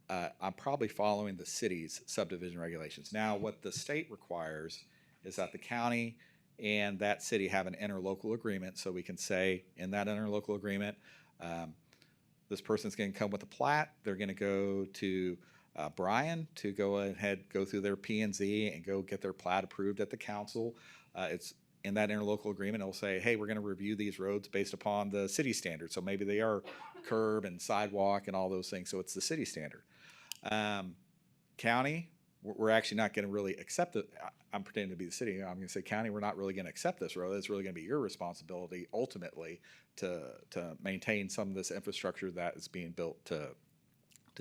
I'm probably following the city's subdivision regulations. Now, what the state requires is that the county and that city have an interlocal agreement, so we can say in that interlocal agreement, this person's going to come with a plat. They're going to go to Brian to go ahead, go through their P&Z and go get their plat approved at the council. It's in that interlocal agreement. It'll say, hey, we're going to review these roads based upon the city standards. So maybe they are curb and sidewalk and all those things. So it's the city standard. County, we're actually not going to really accept it. I'm pretending to be the city. I'm going to say, county, we're not really going to accept this road. It's really going to be your responsibility ultimately to maintain some of this infrastructure that is being built to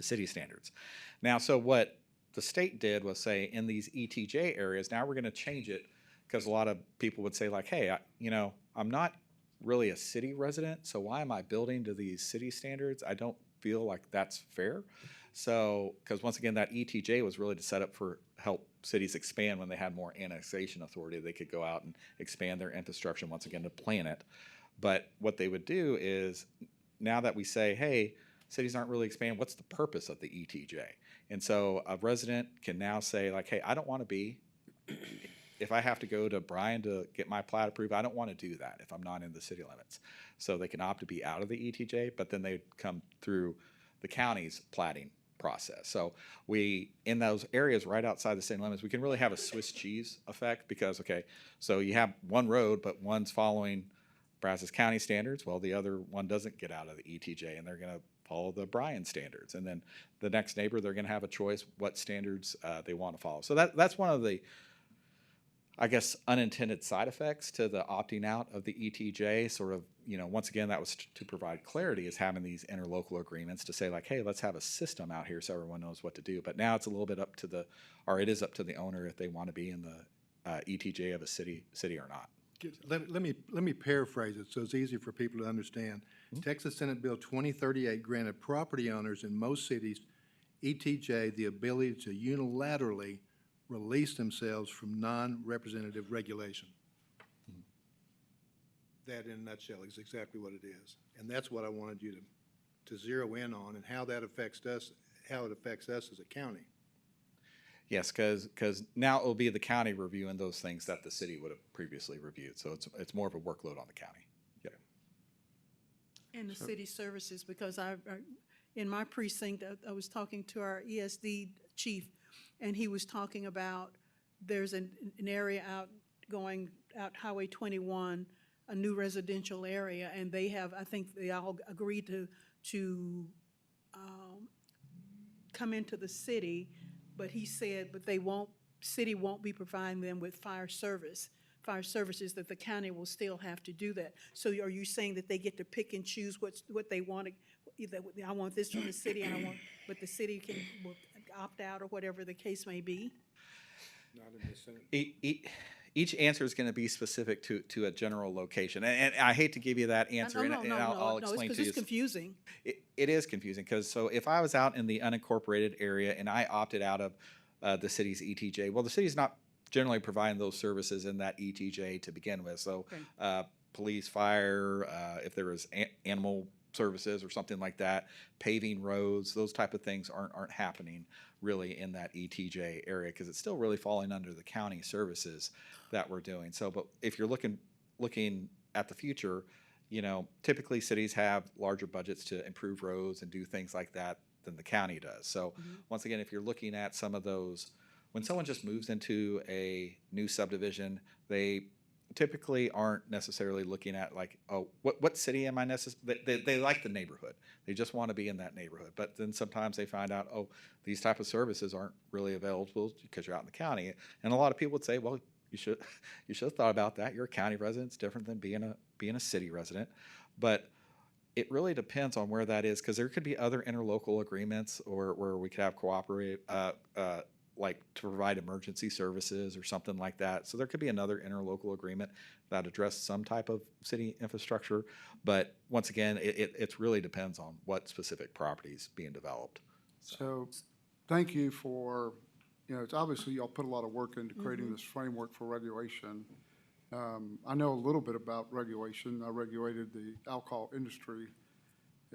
city standards. Now, so what the state did was say in these ETJ areas, now we're going to change it, because a lot of people would say like, hey, I'm not really a city resident, so why am I building to these city standards? I don't feel like that's fair. So, because once again, that ETJ was really to set up for help cities expand when they had more annexation authority. They could go out and expand their infrastructure once again to plan it. But what they would do is, now that we say, hey, cities aren't really expanding. What's the purpose of the ETJ? And so a resident can now say like, hey, I don't want to be, if I have to go to Brian to get my plat approved, I don't want to do that if I'm not in the city limits. So they can opt to be out of the ETJ, but then they come through the county's platting process. So we, in those areas right outside the city limits, we can really have a Swiss cheese effect because, okay, so you have one road, but one's following Brazos County standards. Well, the other one doesn't get out of the ETJ and they're going to follow the Bryan standards. And then the next neighbor, they're going to have a choice what standards they want to follow. So that's one of the, I guess, unintended side effects to the opting out of the ETJ. Sort of, once again, that was to provide clarity, is having these interlocal agreements to say like, hey, let's have a system out here so everyone knows what to do. But now it's a little bit up to it is up to the owner if they want to be in the ETJ of a city or not. Let me paraphrase it so it's easy for people to understand. Texas Senate Bill 2038 granted property owners in most cities ETJ the ability to unilaterally release themselves from non-representative regulation. That, in a nutshell, is exactly what it is. And that's what I wanted you to zero in on, and how that affects us, how it affects us as a county. Yes, because now it will be the county reviewing those things that the city would have previously reviewed. So it's more of a workload on the county. Yep. And the city services, because in my precinct, I was talking to our ESD chief, and he was talking about there's an area going out Highway 21, a new residential area, and they have, I think they all agreed to come into the city, but he said, but city won't be providing them with fire services, that the county will still have to do that. So are you saying that they get to pick and choose what they want to, either I want this from the city but the city will opt out or whatever the case may be? Not in the Senate. Each answer is going to be specific to a general location. And I hate to give you that answer, and I'll explain to you. It's confusing. It is confusing because so if I was out in the unincorporated area and I opted out of the city's ETJ, well, the city's not generally providing those services in that ETJ to begin with. So police, fire, if there was animal services or something like that, paving roads, those type of things aren't happening really in that ETJ area because it's still really falling under the county services that we're doing. So, but if you're looking at the future, typically cities have larger budgets to improve roads and do things like that than the county does. So once again, if you're looking at some of those, when someone just moves into a new subdivision, they typically aren't necessarily looking at like, oh, what city am I they like the neighborhood. They just want to be in that neighborhood. But then sometimes they find out, oh, these type of services aren't really available because you're out in the county. And a lot of people would say, well, you should have thought about that. You're a county resident. It's different than being a city resident. But it really depends on where that is, because there could be other interlocal agreements or where we could have cooperate, like to provide emergency services or something like that. So there could be another interlocal agreement that addresses some type of city infrastructure. But once again, it really depends on what specific property is being developed. So thank you for, it's obviously y'all put a lot of work into creating this framework for regulation. I know a little bit about regulation. I regulated the alcohol industry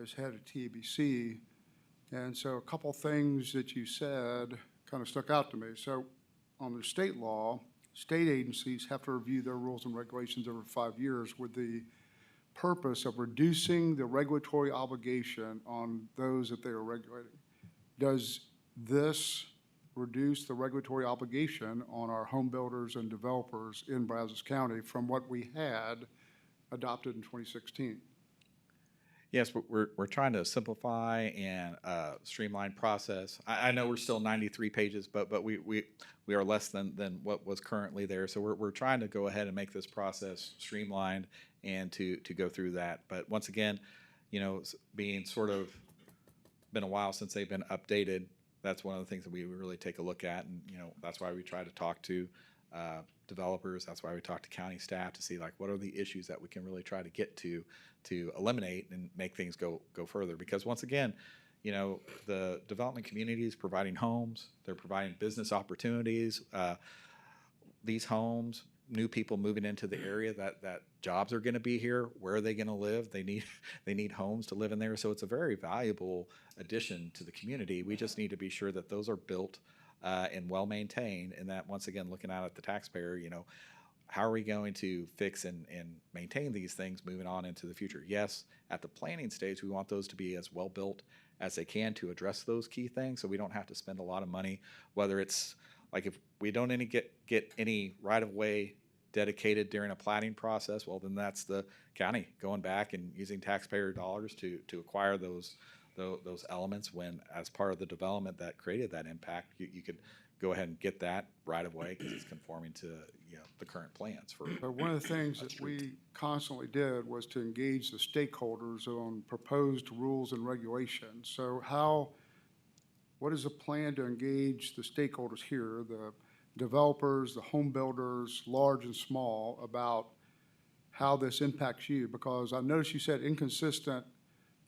as head of TABC. And so a couple things that you said kind of stuck out to me. So on the state law, state agencies have to review their rules and regulations every 5 years with the purpose of reducing the regulatory obligation on those that they are regulating. Does this reduce the regulatory obligation on our home builders and developers in Brazos County from what we had adopted in 2016? Yes, we're trying to simplify and streamline process. I know we're still 93 pages, but we are less than what was currently there. So we're trying to go ahead and make this process streamlined and to go through that. But once again, being sort of been a while since they've been updated, that's one of the things that we really take a look at, and that's why we try to talk to developers. That's why we talk to county staff to see like what are the issues that we can really try to get to eliminate and make things go further. Because once again, the development community is providing homes, they're providing business opportunities. These homes new people moving into the area, that jobs are going to be here. Where are they going to live? They need homes to live in there. So it's a very valuable addition to the community. We just need to be sure that those are built and well maintained, and that once again, looking out at the taxpayer, how are we going to fix and maintain these things moving on into the future? Yes, at the planning stage, we want those to be as well built as they can to address those key things, so we don't have to spend a lot of money, whether it's like if we don't get any right-of-way dedicated during a planning process, well, then that's the county going back and using taxpayer dollars to acquire those elements, when as part of the development that created that impact, you could go ahead and get that right away because it's conforming to the current plans for. But one of the things that we constantly did was to engage the stakeholders on proposed rules and regulations. So what is the plan to engage the stakeholders here, the developers, the home builders, large and small, about how this impacts you? Because I noticed you said inconsistent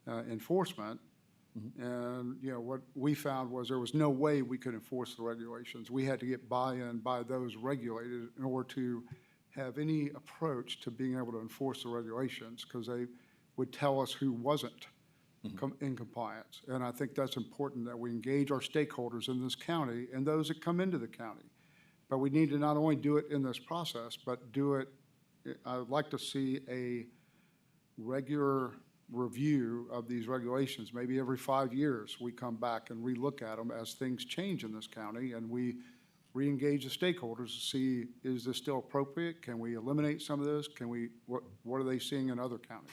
enforcement. And, what we found was there was no way we could enforce the regulations. We had to get buy-in by those regulated in order to have any approach to being able to enforce the regulations, because they would tell us who wasn't in compliance. And I think that's important, that we engage our stakeholders in this county and those that come into the county. But we need to not only do it in this process, but do it, I would like to see a regular review of these regulations. Maybe every 5 years, we come back and relook at them as things change in this county, and we re-engage the stakeholders to see, is this still appropriate? Can we eliminate some of this? What are they seeing in other counties?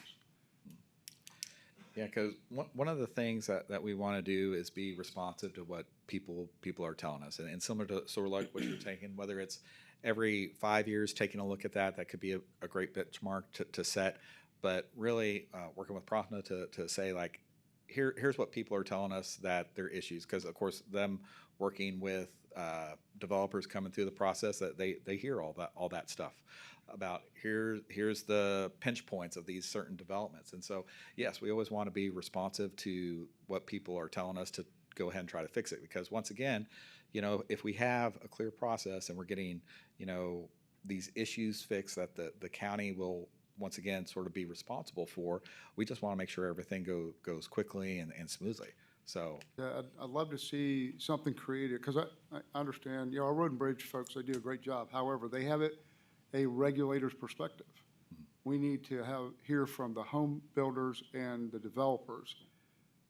Yeah, because one of the things that we want to do is be responsive to what people are telling us, and similar to sort of like what you're taking, whether it's every 5 years taking a look at that could be a great benchmark to set. But really working with Prafna to say, like, here's what people are telling us that their issues, because of course them working with developers coming through the process, that they hear all that stuff about here's the pinch points of these certain developments. And so yes, we always want to be responsive to what people are telling us to go ahead and try to fix it, because once again, if we have a clear process and we're getting these issues fixed that the county will once again sort of be responsible for, we just want to make sure everything goes quickly and smoothly. So Yeah, I'd love to see something creative, because I understand, our road and bridge folks, they do a great job. However, they have a regulator's perspective. We need to hear from the home builders and the developers.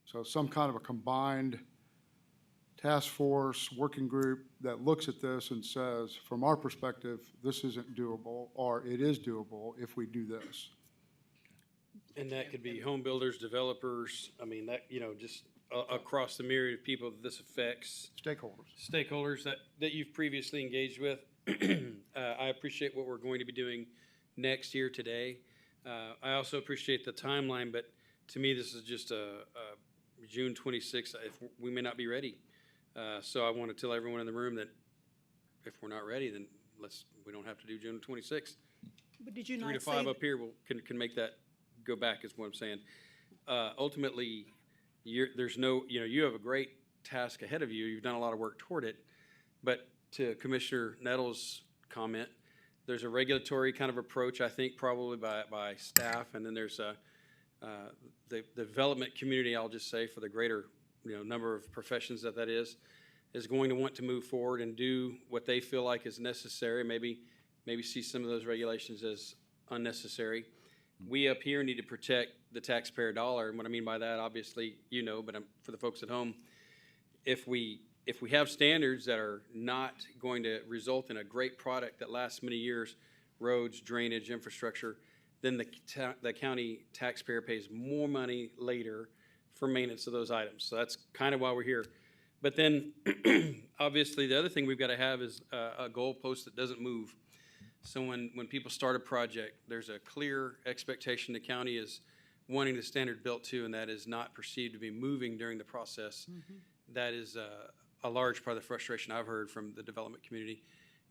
So some kind of a combined task force, working group that looks at this and says, from our perspective, this isn't doable, or it is doable if we do this. And that could be home builders, developers, just across the myriad of people that this affects. Stakeholders that you've previously engaged with. I appreciate what we're going to be doing next year today. I also appreciate the timeline, but to me, this is just a June 26th. We may not be ready. So I want to tell everyone in the room that if we're not ready, then we don't have to do June 26th. But did you 3 not to say? 5 up here can make that go back, is what I'm saying. Ultimately, you have a great task ahead of you. You've done a lot of work toward it. But to Commissioner Nettles' comment, there's a regulatory kind of approach, I think, probably by staff, and then there's the development community, I'll just say, for the greater number of professions that is going to want to move forward and do what they feel like is necessary, maybe see some of those regulations as unnecessary. We up here need to protect the taxpayer dollar, and what I mean by that, obviously, but for the folks at home, if we have standards that are not going to result in a great product that lasts many years, roads, drainage, infrastructure, then the county taxpayer pays more money later for maintenance of those items. So that's kind of why we're here. But then, obviously, the other thing we've got to have is a goalpost that doesn't move. So when people start a project, there's a clear expectation the county is wanting the standard built to, and that is not perceived to be moving during the process. That is a large part of the frustration I've heard from the development community.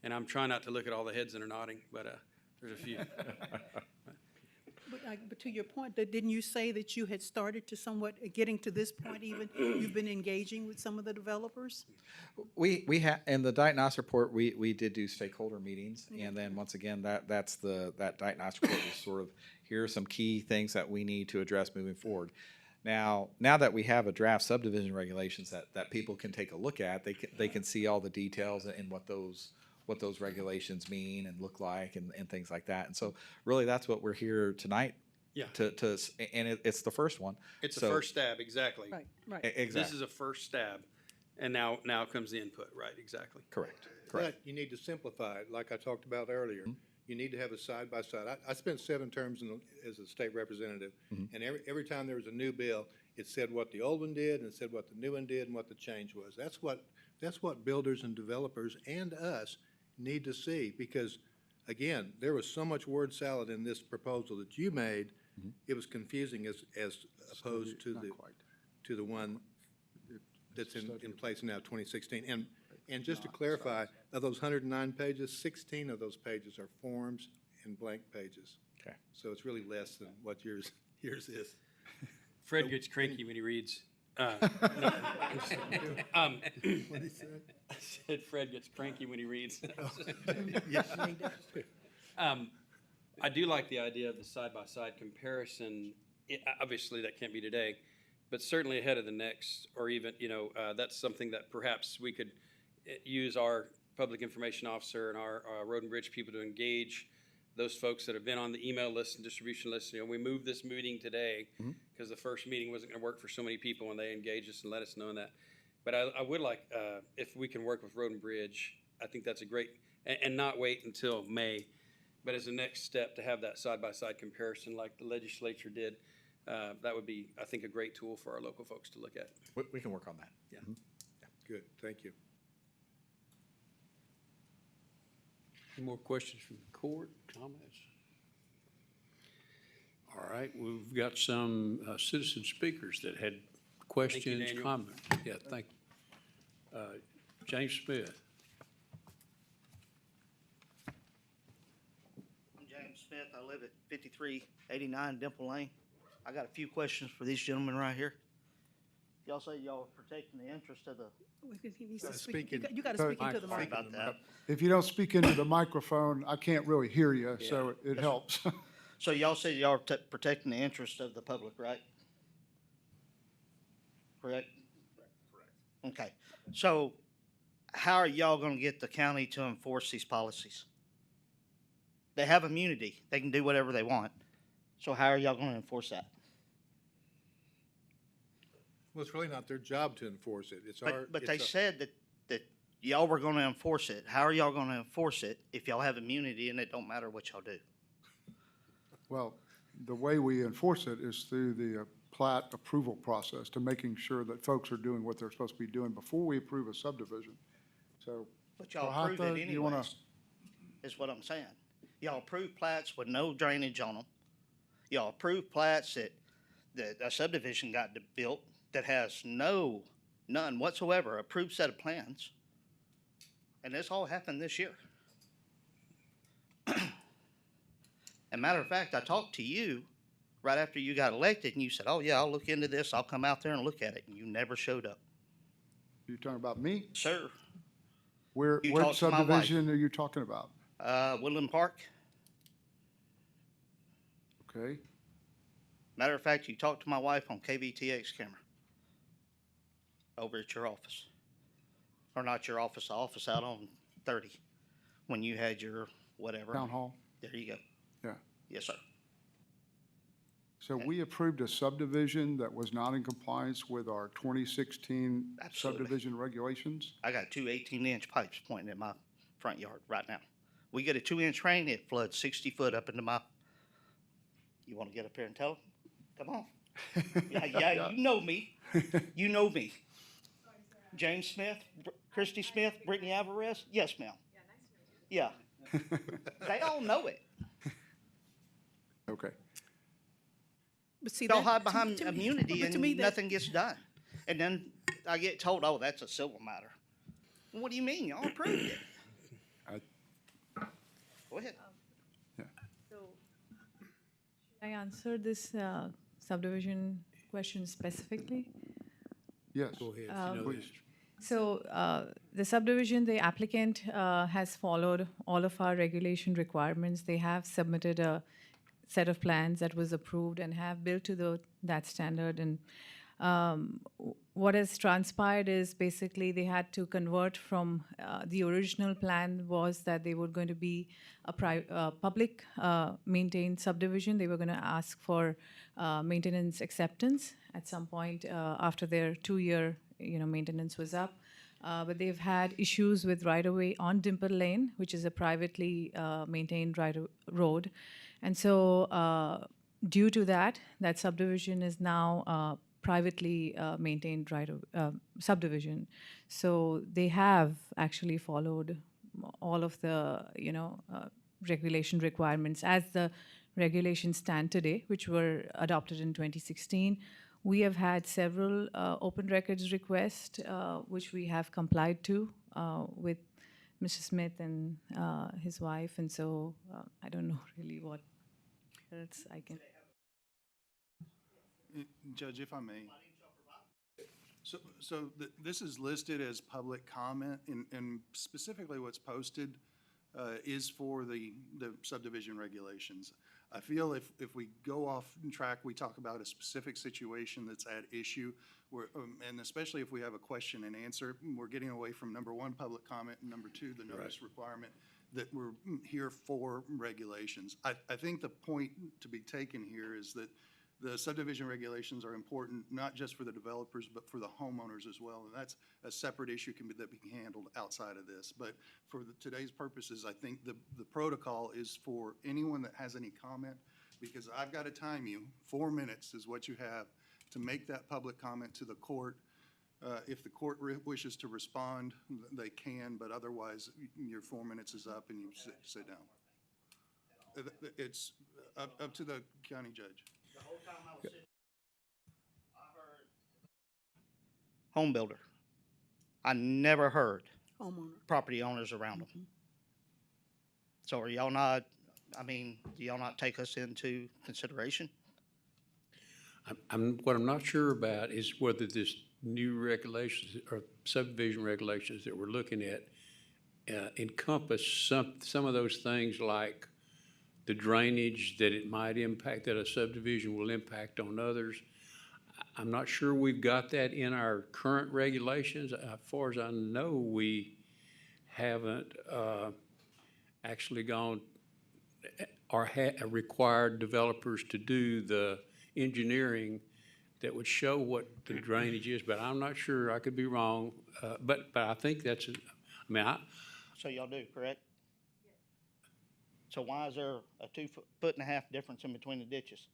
And I'm trying not to look at all the heads that are nodding, but there's a few. But to your point, that didn't you say that you had started to somewhat, getting to this point even, you've been engaging with some of the developers? We have, in the diagnostic report, we did do stakeholder meetings, and then once again, that diagnostic report is sort of, here are some key things that we need to address moving forward. Now that we have a draft subdivision regulations that people can take a look at, they can see all the details and what those regulations mean and look like and things like that. And so really that's what we're here tonight. Yeah. And it's the first one. It's a So- first stab, exactly. Right, right. This Exactly, is a first stab, and now comes the input, right, exactly. correct. But you need to simplify it, like I talked about earlier. You need to have a side-by-side. I spent 7 terms as a state representative, and every time there was a new bill, it said what the old one did, and it said what the new one did, and what the change was. That's what builders and developers and us need to see, because, again, there was so much word salad in this proposal that you made, it was confusing as opposed to Not the, quite. to the one that's in place now, 2016. And just to clarify, of those 109 pages, 16 of those pages are forms and blank pages. Okay. So it's really less than what yours is. Fred gets cranky when he reads. I said Fred gets cranky when he reads. I do like the idea of the side-by-side comparison. Obviously, that can't be today, but certainly ahead of the next, or even, that's something that perhaps we could use our public information officer and our road and bridge people to engage those folks that have been on the email list and distribution list. We moved this meeting today because the first meeting wasn't going to work for so many people, and they engaged us and let us know in that. But I would like, if we can work with road and bridge, I think that's a great, and not wait until May, but as a next step to have that side-by-side comparison like the legislature did, that would be, I think, a great tool for our local folks to look at. We can work on that. Yeah. Good, thank you. Any more questions from the court, comments? All right, we've got some citizen speakers that had questions, Daniel. comments. Yeah, thank you. James Smith. I'm James Smith. I live at 5389 Dimple Lane. I got a few questions for these gentlemen right here. Y'all say y'all are protecting the interest of the, He needs to Speak speak, in- you gotta speak into the sorry mic. about that. If you don't speak into the microphone, I can't really hear you, so it helps. So y'all say y'all are protecting the interest of the public, right? Correct? Correct. Okay. So how are y'all gonna get the county to enforce these policies? They have immunity. They can do whatever they want. So how are y'all gonna enforce that? Well, it's really not their job to enforce it. It's our. But it's they our- said that y'all were gonna enforce it. How are y'all gonna enforce it if y'all have immunity and it don't matter what y'all do? Well, the way we enforce it is through the plat approval process, to making sure that folks are doing what they're supposed to be doing before we approve a subdivision. So, But y'all approve Rahatha, it you wanna- anyways, is what I'm saying. Y'all approve plats with no drainage on them. Y'all approve plats that a subdivision got built that has none whatsoever, approved set of plans. And this all happened this year. And matter of fact, I talked to you right after you got elected, and you said, oh yeah, I'll look into this, I'll come out there and look at it, and you never showed up. you're talking about me? Sir, Where, You what talked to my wife. subdivision are you talking about? Woodland Park, Okay, matter of fact, you talked to my wife on KVTX camera over at your office. Or not your office, the office out on 30, when you had your whatever. town hall, There you go. yeah. Yes, sir. So we approved a subdivision that was not in compliance with our 2016 Absolutely. subdivision regulations? I got two 18-inch pipes pointing in my front yard right now. We get a 2-inch rain, it floods 60 foot up into my, you want to get up here and tell them? Come on. Yeah, you know me. You know me. James Smith, Christy Smith, Brittany Alvarez? Yes, ma'am. Yeah. They all know it. Okay. But see, Y'all that- hide to- behind to me- immunity but to and me, that- nothing gets done. And then I get told, oh, that's a civil matter. What do you mean? Y'all approved it. I- Go ahead. So, should I answer this subdivision question specifically? Yes. Go ahead, if you know this. So the subdivision, the applicant has followed all of our regulation requirements. They have submitted a set of plans that was approved and have built to that standard. And what has transpired is basically they had to convert from the original plan was that they were going to be a public maintained subdivision. They were going to ask for maintenance acceptance at some point after their 2-year maintenance was up. But they've had issues with right-of-way on Dimple Lane, which is a privately maintained road. And so due to that, that subdivision is now privately maintained subdivision. So they have actually followed all of the, regulation requirements as the regulations stand today, which were adopted in 2016. We have had several open records requests, which we have complied to with Mr. Smith and his wife. And so I don't know really what else I can. Judge, if I may. This is listed as public comment, and specifically what's posted is for the subdivision regulations. I feel if we go off track, we talk about a specific situation that's at issue, and especially if we have a question and answer, we're getting away from number one, public comment, and number two, the notice requirement that we're here for regulations. I think the point to be taken here is that the subdivision regulations are important, not just for the developers, but for the homeowners as well. And that's a separate issue that can be handled outside of this. But for today's purposes, I think the protocol is for anyone that has any comment, because I've got to time you. 4 minutes is what you have to make that public comment to the court. If the court wishes to respond, they can, but otherwise your 4 minutes is up and you sit down. It's up to the county judge. The whole time I was sitting, I heard home builder. I never heard Homeowner. property owners around them. So are y'all not, do y'all not take us into consideration? What I'm not sure about is whether this new regulations or subdivision regulations that we're looking at encompass some of those things like the drainage that it might impact, that a subdivision will impact on others. I'm not sure we've got that in our current regulations. As far as I know, we haven't actually gone or required developers to do the engineering that would show what the drainage is, but I'm not sure. I could be wrong. But I think that's, So y'all do, correct? So why is there a 2.5 foot difference in between the ditches?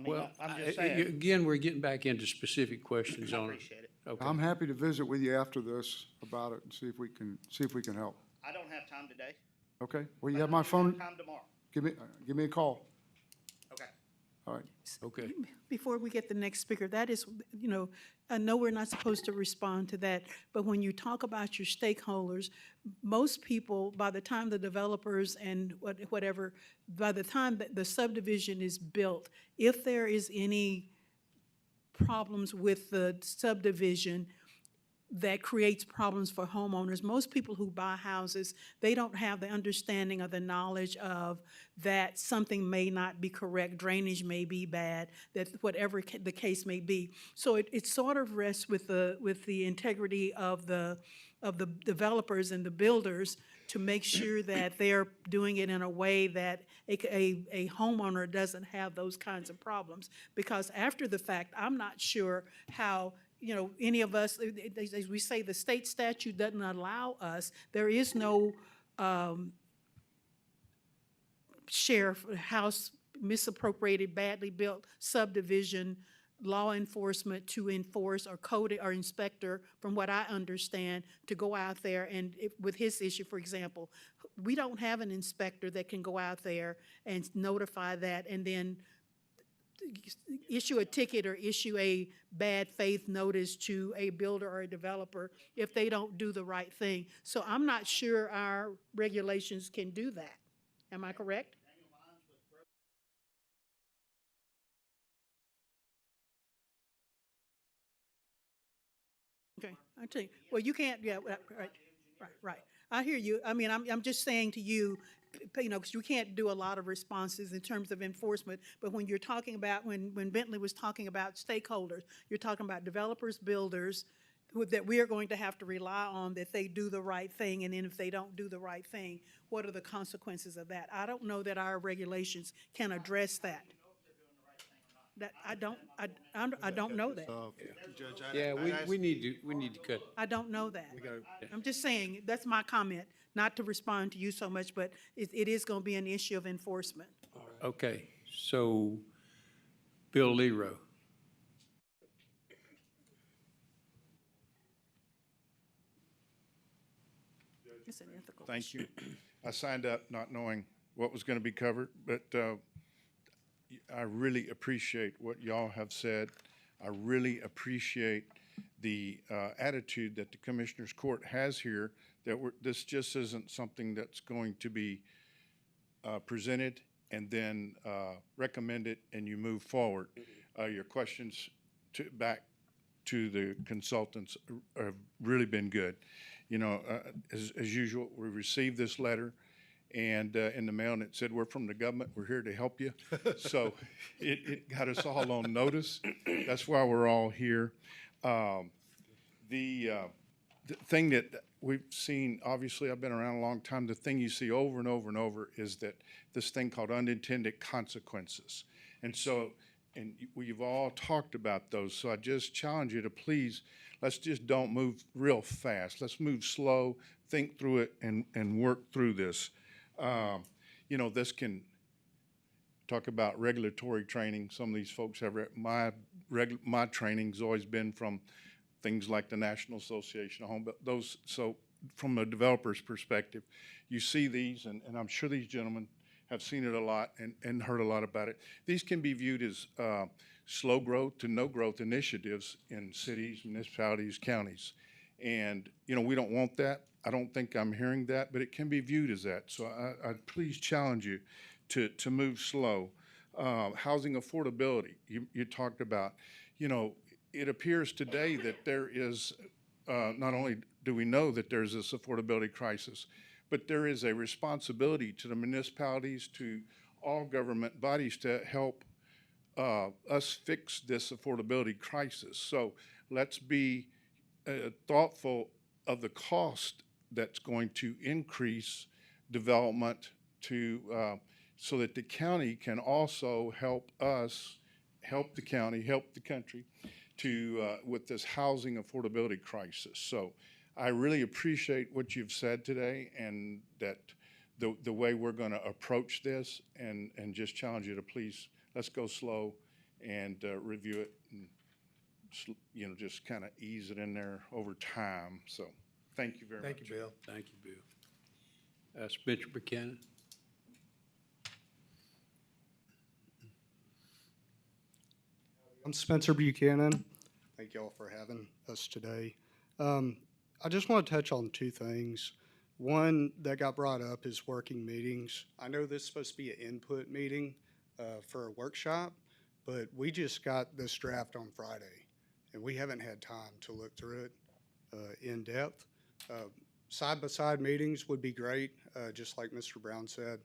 well, I'm just saying. again, we're getting back into specific questions I on it. appreciate it. Okay. I'm happy to visit with you after this about it and see if we can help. I don't have time today. Okay? Well, you have but my I do phone. Time tomorrow. Give me a call. Okay. All right. Okay. Before we get the next speaker, that is, I know we're not supposed to respond to that, but when you talk about your stakeholders, most people, by the time the developers and whatever, by the time that the subdivision is built, if there is any problems with the subdivision that creates problems for homeowners, most people who buy houses, they don't have the understanding or the knowledge of that something may not be correct, drainage may be bad, that whatever the case may be. So it sort of rests with the integrity of the developers and the builders to make sure that they're doing it in a way that a homeowner doesn't have those kinds of problems. Because after the fact, I'm not sure how any of us, as we say, the state statute doesn't allow us, there is no sheriff, house, misappropriated, badly built subdivision law enforcement to enforce, or code or inspector, from what I understand, to go out there and with his issue, for example, we don't have an inspector that can go out there and notify that and then issue a ticket or issue a bad faith notice to a builder or a developer if they don't do the right thing. So I'm not sure our regulations can do that. Am I correct? I tell you, well, you can't, yeah, right. I hear you. I mean, I'm just saying to you, you know, because you can't do a lot of responses in terms of enforcement, but when you're talking about, when Bentley was talking about stakeholders, you're talking about developers, builders, that we are going to have to rely on, that they do the right thing, and then if they don't do the right thing, what are the consequences of that? I don't know that our regulations can address that. That, I don't know that. Judge, Yeah, I'd we need to cut. I don't know that. I'm just saying, that's my comment, not to respond to you so much, but it is gonna be an issue of enforcement. Okay, so Bill Lero. It's an ethical Thank issue. you. I signed up not knowing what was going to be covered, but I really appreciate what y'all have said. I really appreciate the attitude that the Commissioners Court has here, that this just isn't something that's going to be presented and then recommended and you move forward. Your questions back to the consultants have really been good. You know, as usual, we received this letter and in the mail, and it said, "We're from the government, we're here to help you." So it got us all on notice. That's why we're all here. The thing that we've seen, obviously, I've been around a long time, the thing you see over and over and over is that this thing called unintended consequences. And so, and we've all talked about those, so I just challenge you to please, let's just don't move real fast. Let's move slow, think through it, and work through this. You know, this can talk about regulatory training. Some of these folks have, my training's always been from things like the National Association of Home Builders. Those, so from a developer's perspective, you see these, and I'm sure these gentlemen have seen it a lot and heard a lot about it. These can be viewed as slow growth to no growth initiatives in cities, municipalities, counties. And, you know, we don't want that. I don't think I'm hearing that, but it can be viewed as that. So I please challenge you to move slow. Housing affordability, you talked about. You know, it appears today that there is, not only do we know that there's this affordability crisis, but there is a responsibility to the municipalities, to all government bodies to help us fix this affordability crisis. So let's be thoughtful of the cost that's going to increase development to so that the county can also help us, help the county, help the country to with this housing affordability crisis. So I really appreciate what you've said today, and that the way we're going to approach this, and just challenge you to please, let's go slow and review it, and you know, just kind of ease it in there over time. So thank you very much. Thank you, Bill. Thank you, Bill. Spencer Buchanan. I'm Spencer Buchanan. Thank y'all for having us today. I just want to touch on two things. One that got brought up is working meetings. I know this is supposed to be an input meeting for a workshop, but we just got this draft on Friday, and we haven't had time to look through it in depth. Side-by-side meetings would be great, just like Mr. Brown said.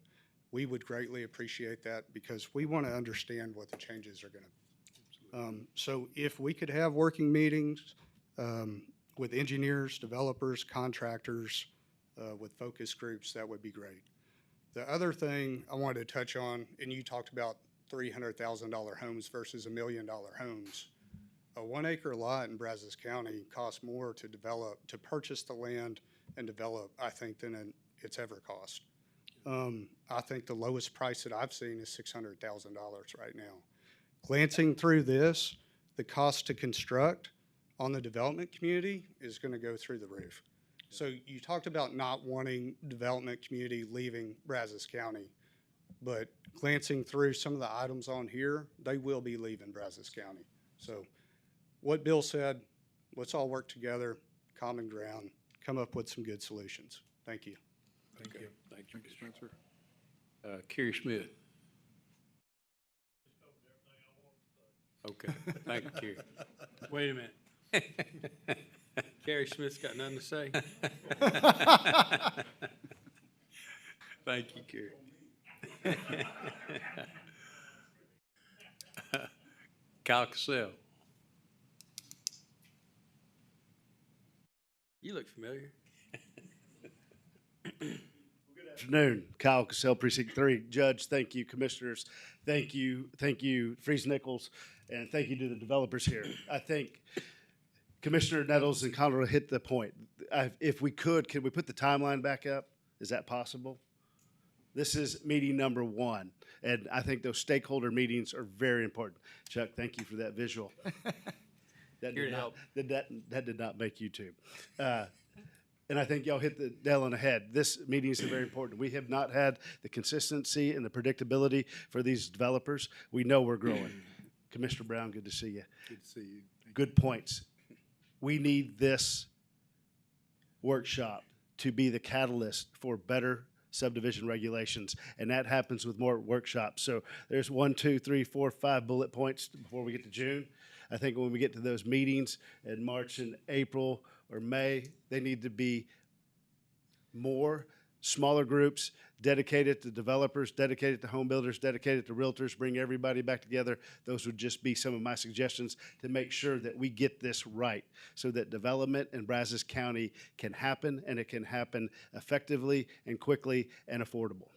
We would greatly appreciate that because we want to understand what the changes are going to be. So if we could have working meetings with engineers, developers, contractors, with focus groups, that would be great. The other thing I wanted to touch on, and you talked about $300,000 homes versus $1 million homes. A 1 acre lot in Brazos County costs more to develop, to purchase the land and develop, I think, than it's ever cost. I think the lowest price that I've seen is $600,000 right now. Glancing through this, the cost to construct on the development community is going to go through the roof. So you talked about not wanting development community leaving Brazos County, but glancing through some of the items on here, they will be leaving Brazos County. So what Bill said, let's all work together, common ground, come up with some good solutions. Thank you. Thank you. Thank you, Spencer. Kerry Smith. Okay, thank you, Kerry. Wait a minute. Gary Smith's got nothing to say. Thank you, Gary. Kyle Cassell. You look familiar. Afternoon, Kyle Cassell, Precinct 3. Judge, thank you. Commissioners, thank you. Thank you, Freeze Nichols, and thank you to the developers here. I think Commissioner Nettles and Conroe hit the point. If we could we put the timeline back up? Is that possible? This is meeting number 1, and I think those stakeholder meetings are very important. Chuck, thank you for that visual. That Here did to not, help. that did not make YouTube. And I think y'all hit the nail on the head. This meeting is very important. We have not had the consistency and the predictability for these developers. We know we're growing. Commissioner Brown, good to see you. Good to see you. Good points. We need this workshop to be the catalyst for better subdivision regulations, and that happens with more workshops. So there's 1, 2, 3, 4, 5 bullet points before we get to June. I think when we get to those meetings in March and April or May, they need to be more smaller groups, dedicated to developers, dedicated to home builders, dedicated to realtors, bring everybody back together. Those would just be some of my suggestions to make sure that we get this right so that development in Brazos County can happen, and it can happen effectively and quickly and affordable.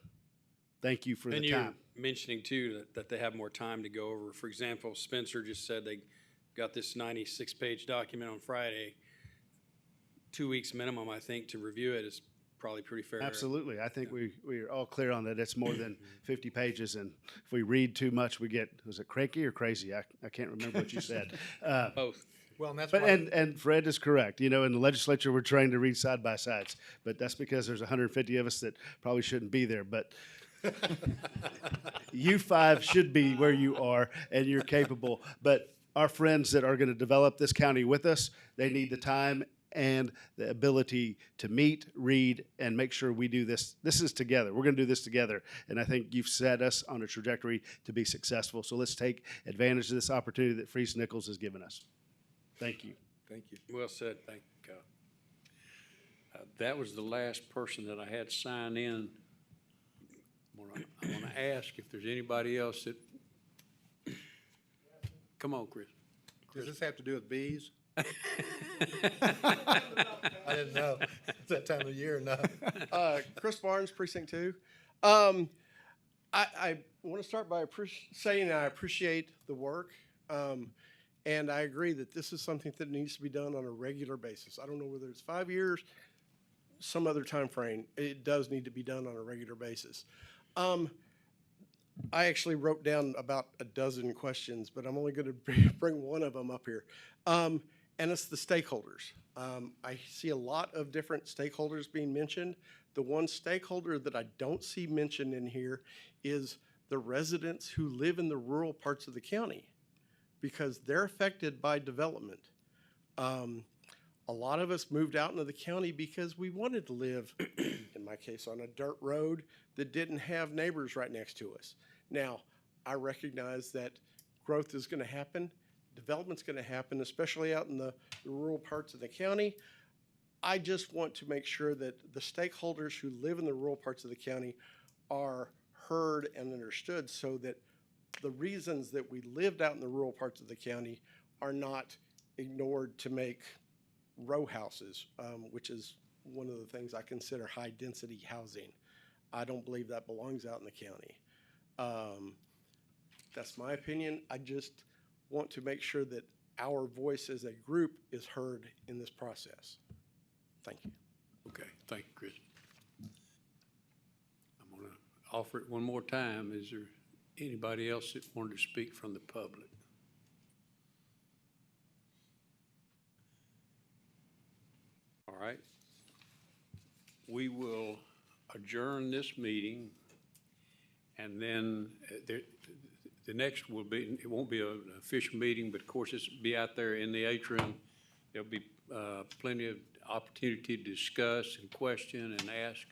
Thank you for And the you're time. mentioning too that they have more time to go over. For example, Spencer just said they got this 96-page document on Friday. 2 weeks minimum, I think, to review it is probably pretty fair. Absolutely. I think we are all clear on that. It's more than 50 pages, and if we read too much, we get, was it cranky or crazy? I can't remember what you said. Both. Well, and that's But, why. and Fred is correct. You know, in the legislature, we're trained to read side by sides, but that's because there's 150 of us that probably shouldn't be there. But you 5 should be where you are, and you're capable. But our friends that are going to develop this county with us, they need the time and the ability to meet, read, and make sure we do this. This is together. We're going to do this together. And I think you've set us on a trajectory to be successful. So let's take advantage of this opportunity that Freeze Nichols has given us. Thank you. Thank you. Well said. Thank you, Kyle. That was the last person that I had sign in. I want to ask if there's anybody else that, come on, Chris. Does this have to do with bees? I didn't know. It's that time of year, no. Chris Barnes, Precinct 2. I want to start by saying I appreciate the work, and I agree that this is something that needs to be done on a regular basis. I don't know whether it's 5 years, some other time frame. It does need to be done on a regular basis. I actually wrote down about a dozen questions, but I'm only going to bring one of them up here. And it's the stakeholders. I see a lot of different stakeholders being mentioned. The one stakeholder that I don't see mentioned in here is the residents who live in the rural parts of the county, because they're affected by development. A lot of us moved out into the county because we wanted to live, in my case, on a dirt road that didn't have neighbors right next to us. Now, I recognize that growth is going to happen. Development's going to happen, especially out in the rural parts of the county. I just want to make sure that the stakeholders who live in the rural parts of the county are heard and understood, so that the reasons that we lived out in the rural parts of the county are not ignored to make row houses, which is one of the things I consider high-density housing. I don't believe that belongs out in the county. That's my opinion. I just want to make sure that our voice as a group is heard in this process. Thank you. Okay, thank you, Chris. I'm going to offer it one more time. Is there anybody else that wanted to speak from the public? All right. We will adjourn this meeting, and then the next will be, it won't be an official meeting, but of course this will be out there in the atrium. There'll be plenty of opportunity to discuss and question and ask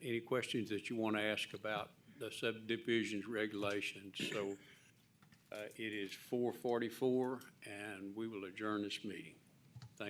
any questions that you want to ask about the subdivisions regulations. So it is 4:44, and we will adjourn this meeting.